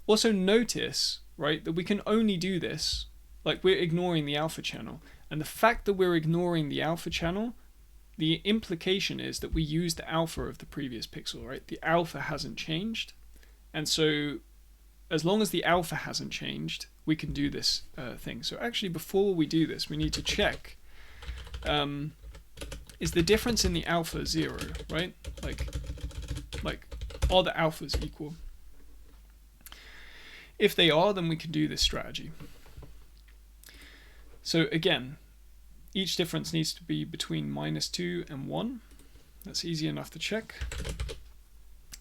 Also notice, right, that we can only do this, like we're ignoring the alpha channel. And the fact that we're ignoring the alpha channel, the implication is that we used the alpha of the previous pixel, right? The alpha hasn't changed. And so as long as the alpha hasn't changed, we can do this thing. So actually, before we do this, we need to check, is the difference in the alpha 0, right? Like are the alphas equal? If they are, then we can do this strategy. So again, each difference needs to be between -2 and 1. That's easy enough to check.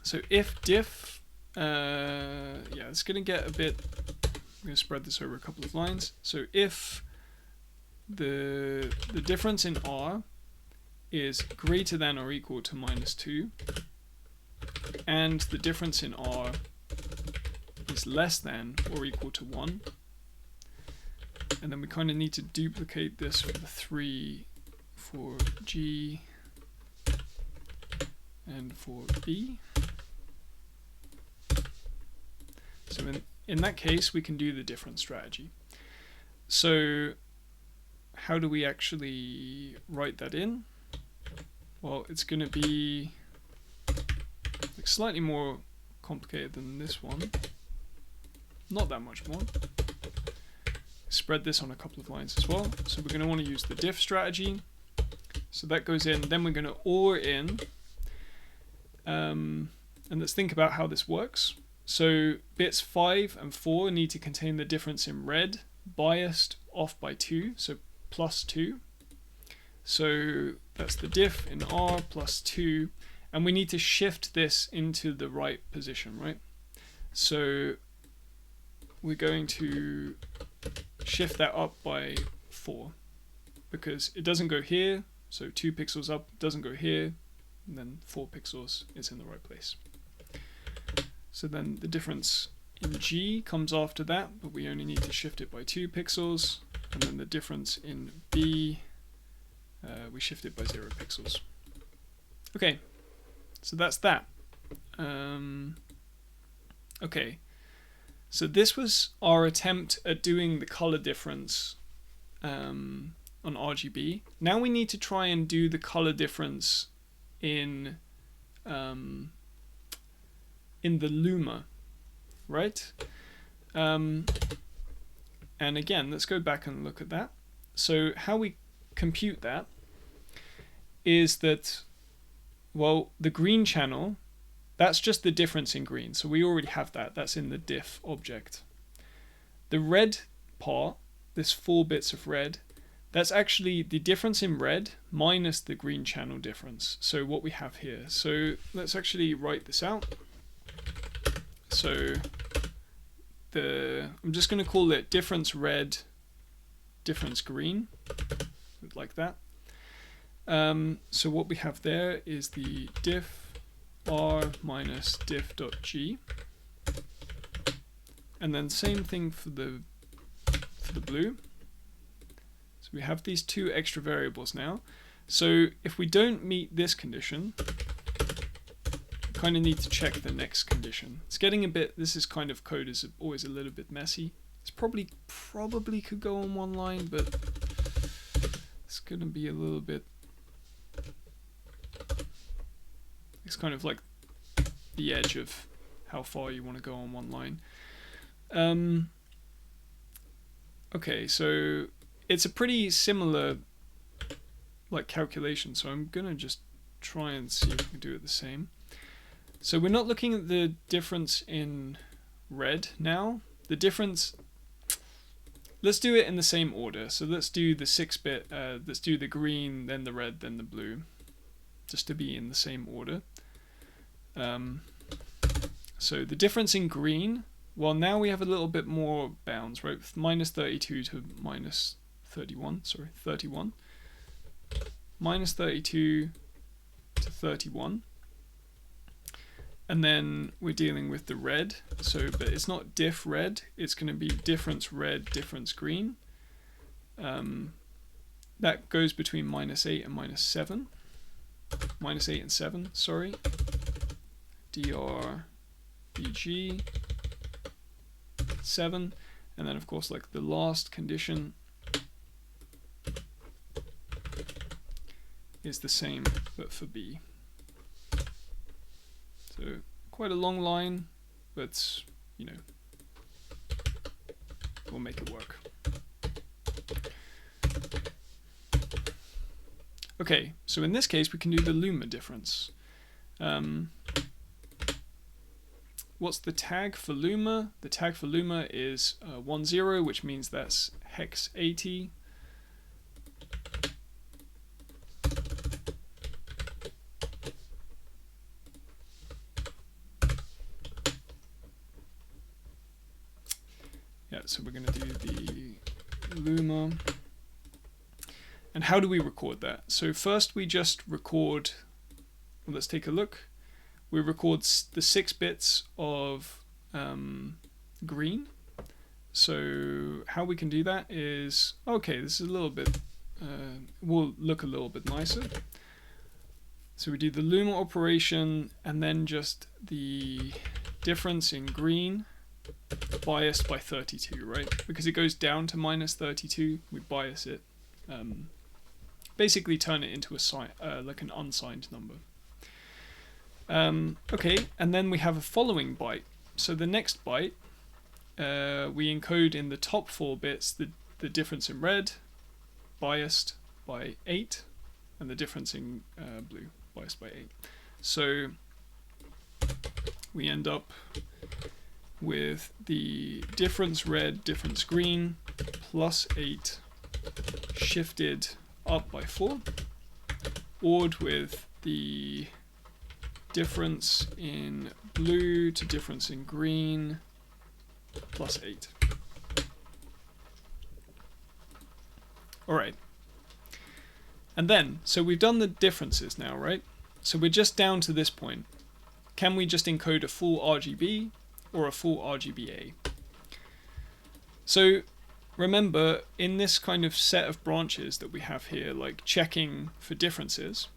So if diff, yeah, it's going to get a bit, I'm going to spread this over a couple of lines. So if the difference in R is greater than or equal to -2, and the difference in R is less than or equal to 1, and then we kind of need to duplicate this for the 3 for G and for B. So in that case, we can do the difference strategy. So how do we actually write that in? Well, it's going to be slightly more complicated than this one. Not that much more. Spread this on a couple of lines as well. So we're going to want to use the diff strategy. So that goes in. Then we're going to OR in. And let's think about how this works. So bits 5 and 4 need to contain the difference in red, biased off by 2, so +2. So that's the diff in R +2. And we need to shift this into the right position, right? So we're going to shift that up by 4 because it doesn't go here, so 2 pixels up, doesn't go here, and then 4 pixels is in the right place. So then the difference in G comes after that, but we only need to shift it by 2 pixels, and then the difference in B, we shift it by 0 pixels. Okay, so that's that. Okay. So this was our attempt at doing the color difference on RGB. Now we need to try and do the color difference in the Luma, right? And again, let's go back and look at that. So how we compute that is that, well, the green channel, that's just the difference in green. So we already have that. That's in the diff object. The red part, this 4 bits of red, that's actually the difference in red minus the green channel difference. So what we have here. So let's actually write this out. So I'm just going to call it difference red, difference green, like that. So what we have there is the diff R minus diff.g, and then same thing for the blue. So we have these 2 extra variables now. So if we don't meet this condition, we kind of need to check the next condition. It's getting a bit, this is kind of code is always a little bit messy. It's probably could go on one line, but it's going to be a little bit, it's kind of like the edge of how far you want to go on one line. Okay, so it's a pretty similar like calculation, so I'm going to just try and see if we can do it the same. So we're not looking at the difference in red now. The difference, let's do it in the same order. So let's do the 6-bit, let's do the green, then the red, then the blue, just to be in the same order. So the difference in green, well, now we have a little bit more bounds, right? Minus 32 to minus 31, sorry, 31. Minus 32 to 31. And then we're dealing with the red. So, but it's not diff red, it's going to be difference red, difference green. That goes between minus 8 and minus 7. Minus 8 and 7, sorry. dr bg 7, and then of course like the last condition is the same but for b. So quite a long line, but you know, we'll make it work. Okay, so in this case we can do the Luma difference. What's the tag for Luma? The tag for Luma is 10, which means that's hex 80. Yeah, so we're going to do the Luma. And how do we record that? So first we just record, well, let's take a look. We record the 6 bits of green. So how we can do that is, okay, this is a little bit, will look a little bit nicer. So we do the Luma operation and then just the difference in green biased by 32, right? Because it goes down to minus 32, we bias it. Basically turn it into a sign, like an unsigned number. Okay, and then we have a following byte. So the next byte, we encode in the top 4 bits the difference in red, biased by 8, and the difference in blue, biased by 8. So we end up with the difference red, difference green, plus 8, shifted up by 4, ORed with the difference in blue to difference in green, plus 8. Alright. And then, so we've done the differences now, right? So we're just down to this point. Can we just encode a full RGB or a full RGBA? So remember, in this kind of set of branches that we have here, like checking for differences,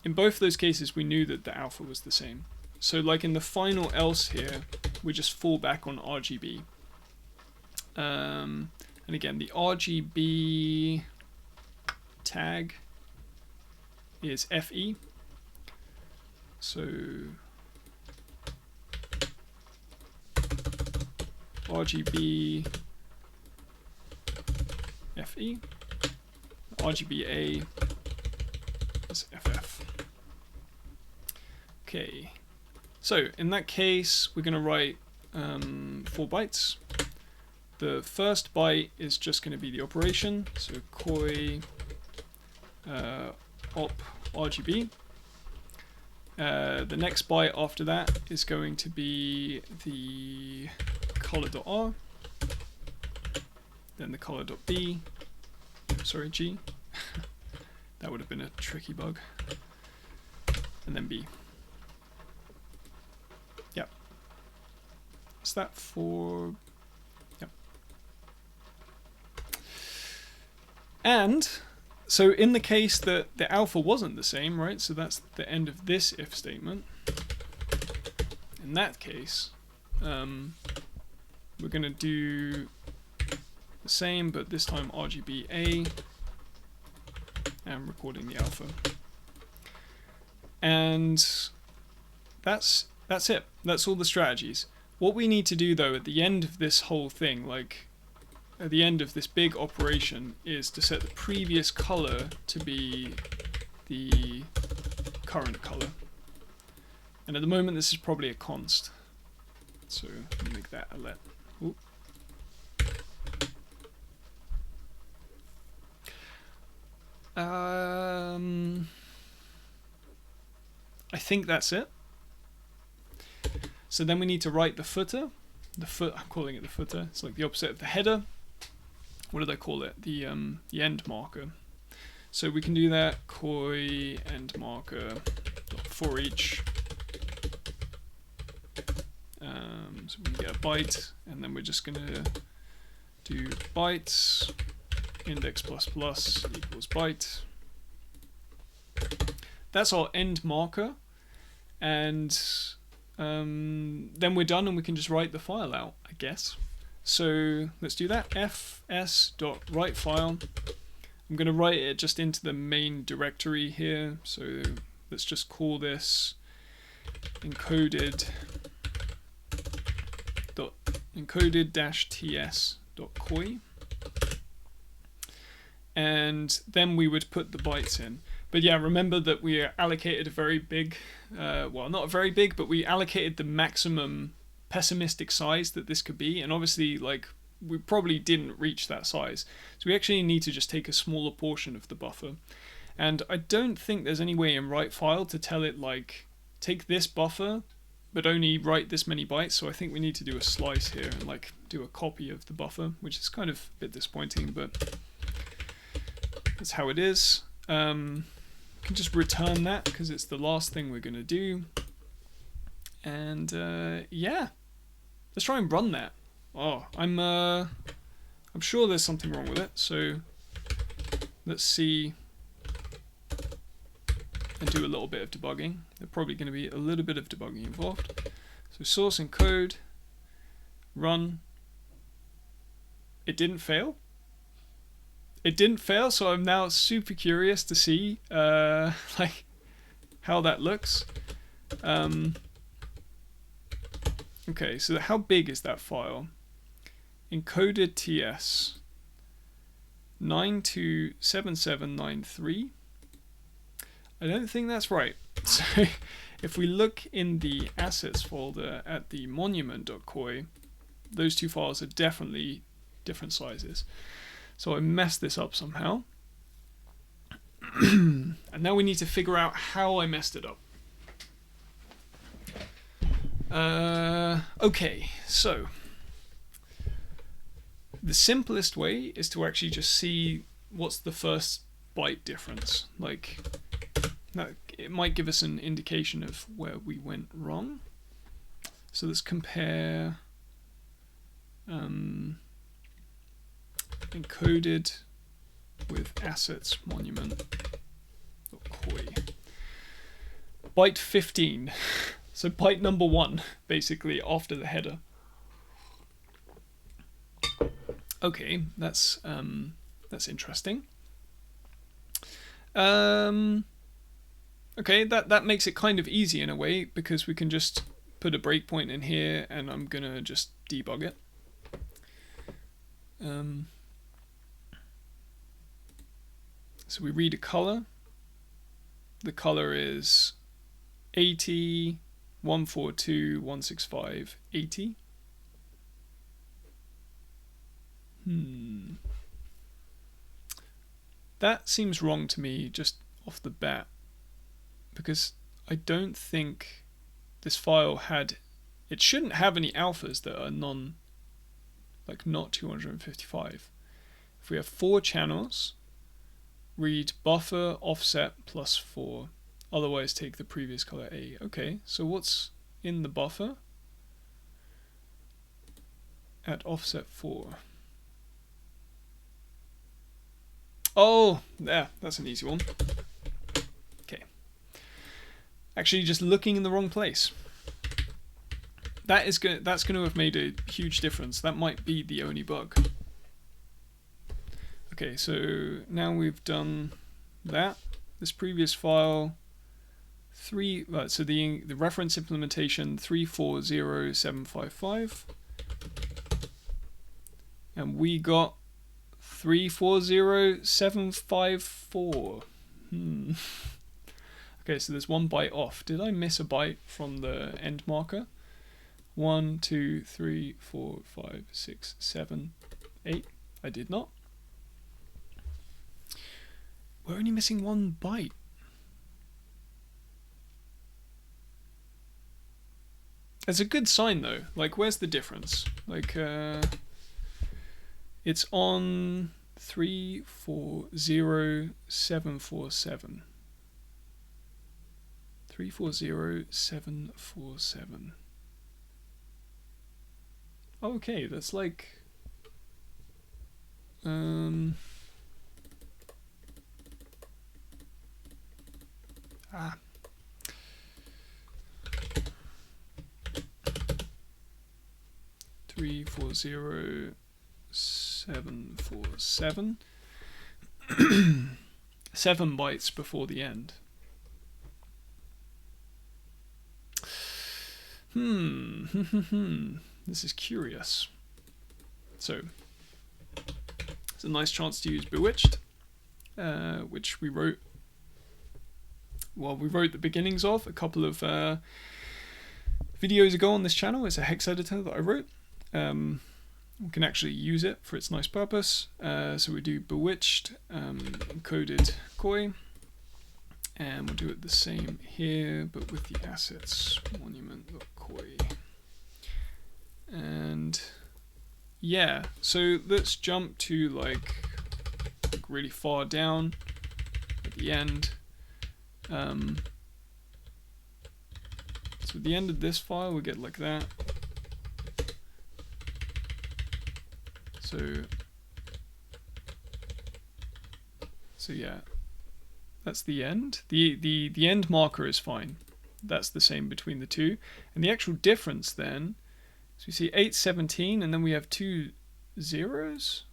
in both those cases we knew that the alpha was the same. So like in the final else here, we just fall back on RGB. And again, the RGB tag is FE. So RGB FE, RGBA is FF. Okay, so in that case, we're going to write 4 bytes. The first byte is just going to be the operation, so QOI op RGB. The next byte after that is going to be the color.r, then the color.b, sorry, G. That would have been a tricky bug. And then B. Yep. Is that for... Yep. And so in the case that the alpha wasn't the same, right? So that's the end of this if statement. In that case, we're going to do the same, but this time RGBA, and recording the alpha. And that's it. That's all the strategies. What we need to do though at the end of this whole thing, like at the end of this big operation, is to set the previous color to be the current color. And at the moment this is probably a const. So let me make that a let. Ooh. I think that's it. So then we need to write the footer. I'm calling it the footer. It's like the opposite of the header. What did I call it? The end marker. So we can do that. QOI end marker for each. So we can get a byte, and then we're just gonna do bytes index plus plus equals byte. That's our end marker, and then we're done, and we can just write the file out, I guess. So let's do that. fs.write_file. I'm going to write it just into the main directory here. So let's just call this encoded-ts.qoi. And then we would put the bytes in. But yeah, remember that we allocated a very big, well, not very big, but we allocated the maximum pessimistic size that this could be. And obviously, like, we probably didn't reach that size. So we actually need to just take a smaller portion of the buffer. And I don't think there's any way in write file to tell it, like, take this buffer, but only write this many bytes. So I think we need to do a slice here and, like, do a copy of the buffer, which is kind of a bit disappointing, but that's how it is. We can just return that because it's the last thing we're going to do. And yeah, let's try and run that. Oh, I'm sure there's something wrong with it. So let's see and do a little bit of debugging. There's probably going to be a little bit of debugging involved. So source encode, run. It didn't fail. It didn't fail, so I'm now super curious to see like how that looks. Okay, so how big is that file? Encoded TS 927793. I don't think that's right. So if we look in the assets folder at the monument.qoi, those two files are definitely different sizes. So I messed this up somehow. And now we need to figure out how I messed it up. Okay, so the simplest way is to actually just see what's the first byte difference. Like, it might give us an indication of where we went wrong. So let's compare encoded with assets monument.qoi. Byte 15. So byte number 1, basically, after the header. Okay, that's interesting. Okay, that makes it kind of easy in a way, because we can just put a breakpoint in here, and I'm gonna just debug it. So we read a color. The color is 80, 142, 165, 80. That seems wrong to me just off the bat, because I don't think this file had, it shouldn't have any alphas that are not 255. If we have 4 channels, read buffer offset plus 4, otherwise take the previous color A. Okay, so what's in the buffer at offset 4? Oh, yeah, that's an easy one. Okay. Actually, just looking in the wrong place. That's going to have made a huge difference. That might be the only bug. Okay, so now we've done that. This previous file, so the reference implementation 340755, and we got 340754. Okay, so there's 1 byte off. Did I miss a byte from the end marker? 1, 2, 3, 4, 5, 6, 7, 8. I did not. We're only missing 1 byte. It's a good sign though. Like, where's the difference? Like, it's on 340747. 340747. Okay, that's like 340747. 7 bytes before the end. This is curious. So, it's a nice chance to use Bewitched, which we wrote. Well, we wrote the beginnings of a couple of videos ago on this channel. It's a hex editor that I wrote. We can actually use it for its nice purpose. So we do Bewitched, encoded QOI, and we'll do it the same here, but with the assets monument.qoi. And yeah, so let's jump to like really far down at the end. So at the end of this file, we get like that. So yeah, that's the end. The end marker is fine. That's the same between the two. And the actual difference then, so we see 817, and then we have 2 zeros,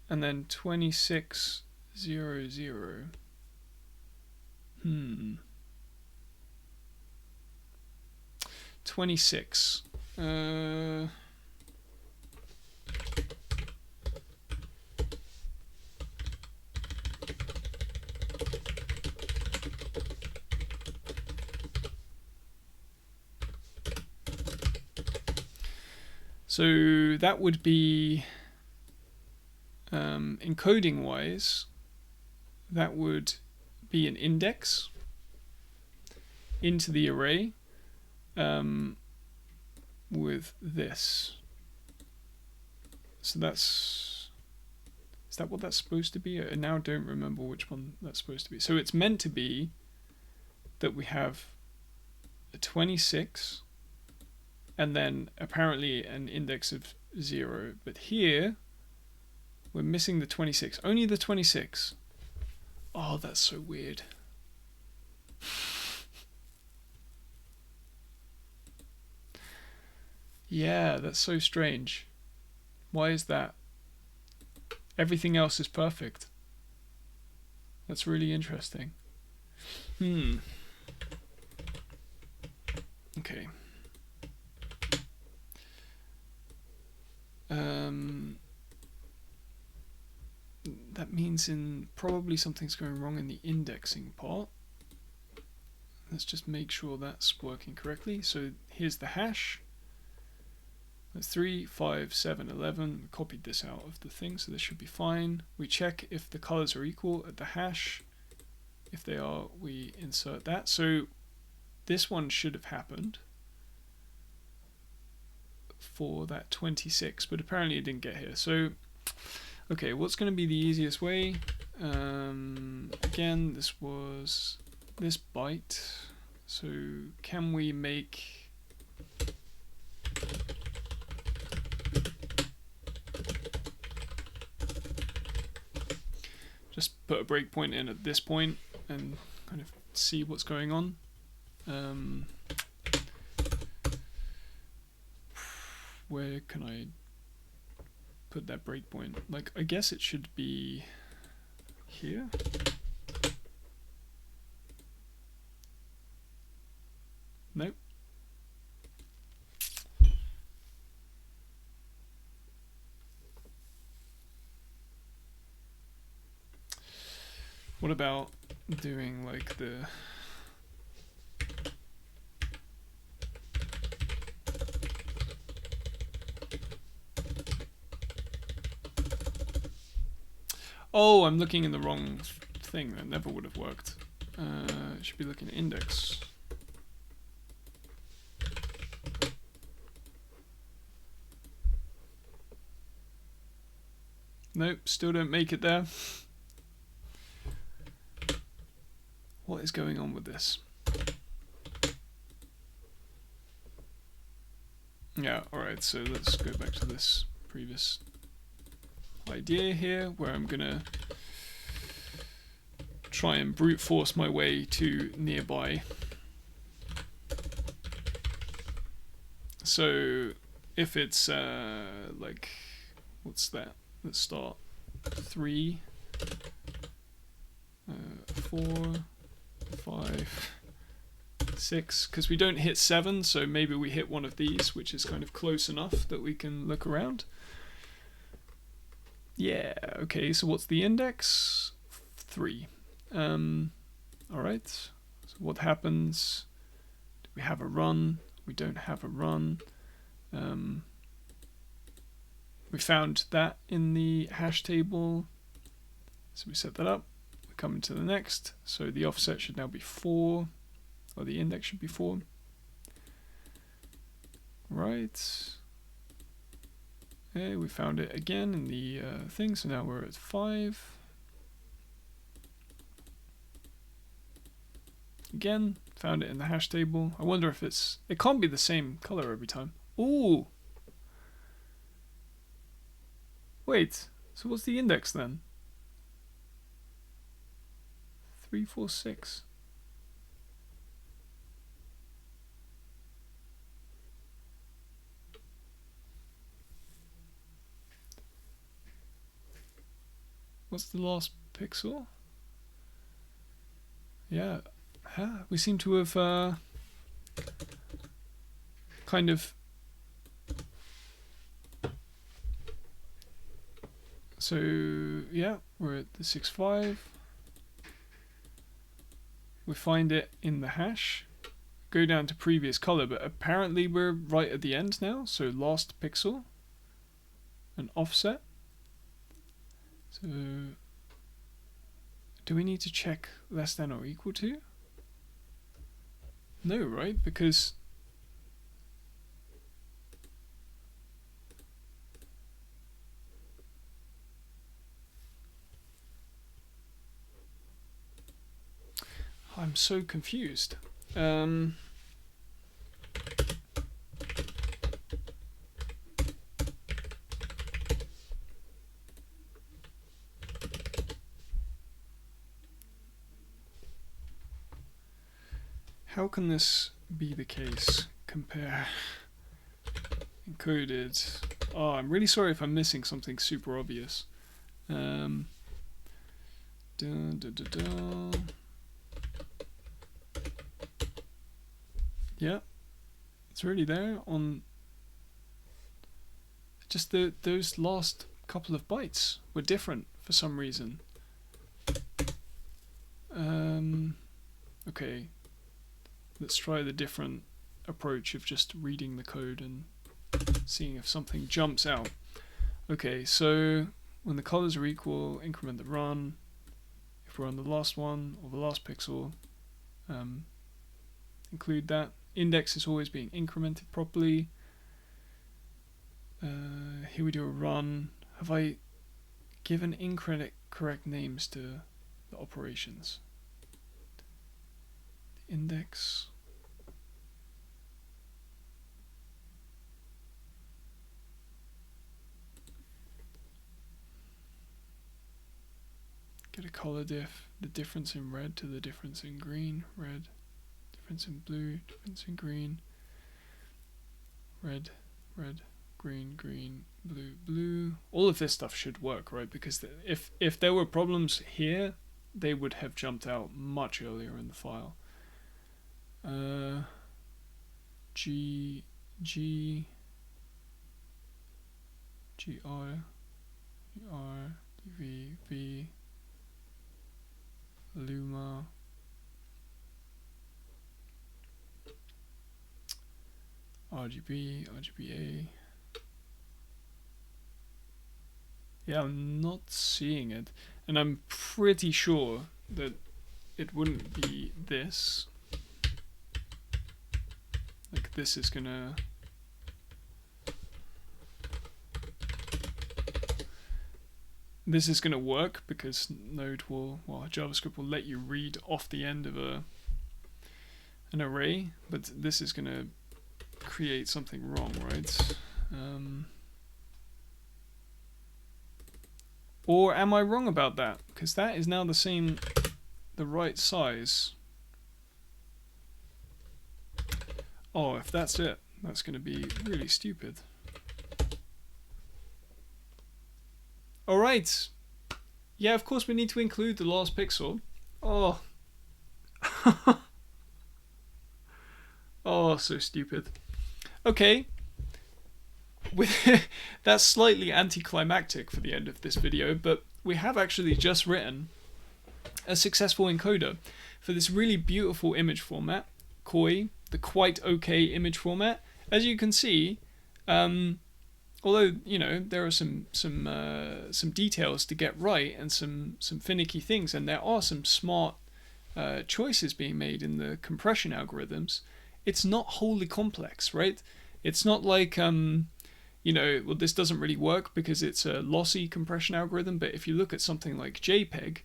and then 2600. 26. So that would be encoding wise, that would be an index into the array with this. So is that what that's supposed to be? I now don't remember which one that's supposed to be. So it's meant to be that we have a 26 and then apparently an index of 0. But here we're missing the 26. Only the 26. Oh, that's so weird. Yeah, that's so strange. Why is that? Everything else is perfect. That's really interesting. Okay. That means probably something's going wrong in the indexing part. Let's just make sure that's working correctly. So here's the hash. That's 3, 5, 7, 11. We copied this out of the thing, so this should be fine. We check if the colors are equal at the hash. If they are, we insert that. So this one should have happened for that 26, but apparently it didn't get here. So, okay, what's going to be the easiest way? Again, this was this byte. So can we make just put a breakpoint in at this point and kind of see what's going on? Where can I put that breakpoint? Like, I guess it should be here. Nope. What about doing like the oh, I'm looking in the wrong thing. That never would have worked. It should be looking at index. Nope, still don't make it there. What is going on with this? Yeah, alright, so let's go back to this previous idea here where I'm gonna try and brute force my way to nearby. So if it's like, what's that? Let's start 3, 4, 5, 6, because we don't hit 7, so maybe we hit one of these, which is kind of close enough that we can look around. Yeah, okay, so what's the index? 3. Alright, so what happens? Do we have a run? We don't have a run. We found that in the hash table, so we set that up. We come into the next, so the offset should now be 4, or the index should be 4. Right. Okay, we found it again in the thing, so now we're at 5. Again, found it in the hash table. I wonder if it can't be the same color every time. Ooh! Wait, so what's the index then? 3, 4, 6. What's the last pixel? Yeah, we seem to have kind of... So, yeah, we're at the 6.5. We find it in the hash. Go down to previous color, but apparently we're right at the end now. So last pixel and offset. So do we need to check less than or equal to? No, right? Because I'm so confused. How can this be the case? Compare encoded. Oh, I'm really sorry if I'm missing something super obvious. Dun, dun, dun, dun. Yeah, it's really there on just those last couple of bytes were different for some reason. Okay, let's try the different approach of just reading the code and seeing if something jumps out. Okay, so when the colors are equal, increment the run. If we're on the last one or the last pixel, include that. Index is always being incremented properly. Here we do a run. Have I given incorrect names to the operations? The index. Get a color diff. The difference in red to the difference in green. Red. Difference in blue, difference in green, red, red, green, green, blue, blue. All of this stuff should work, right? Because if there were problems here, they would have jumped out much earlier in the file. G, R, V, Luma. RGBA. Yeah, I'm not seeing it. And I'm pretty sure that it wouldn't be this. Like this is gonna... This is gonna work because Node will, well, JavaScript will let you read off the end of an array, but this is gonna create something wrong, right? Or am I wrong about that? Because that is now the right size. Oh, if that's it, that's going to be really stupid. Alright. Yeah, of course we need to include the last pixel. Oh. Oh, so stupid. Okay, that's slightly anticlimactic for the end of this video, but we have actually just written a successful encoder for this really beautiful image format, QOI, the quite okay image format. As you can see, although you know there are some details to get right and some finicky things, and there are some smart choices being made in the compression algorithms. It's not wholly complex, right? It's not like, you know, well, this doesn't really work because it's a lossy compression algorithm, but if you look at something like JPEG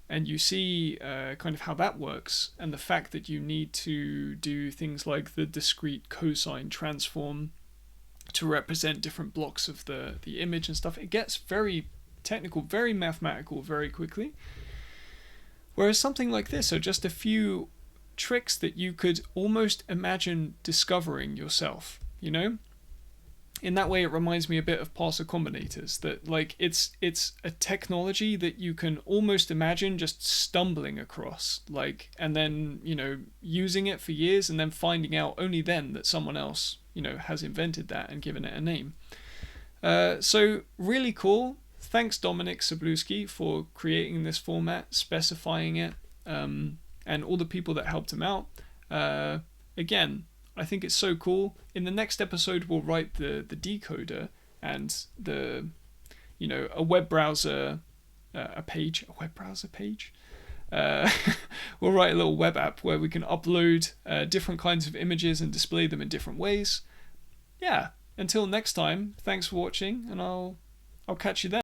and you see kind of how that works, and the fact that you need to do things like the discrete cosine transform to represent different blocks of the image and stuff, it gets very technical, very mathematical very quickly. Whereas something like this are just a few tricks that you could almost imagine discovering yourself, you know? in that way, it reminds me a bit of parser combinators, that like it's a technology that you can almost imagine just stumbling across, like, and then, you know, using it for years and then finding out only then that someone else, you know, has invented that and given it a name. So really cool. Thanks, Dominik Sabluski, for creating this format, specifying it, and all the people that helped him out. Again, I think it's so cool. In the next episode, we'll write the decoder and the, you know, a web browser page. We'll write a little web app where we can upload different kinds of images and display them in different ways. Yeah. Until next time, thanks for watching, and I'll catch you then.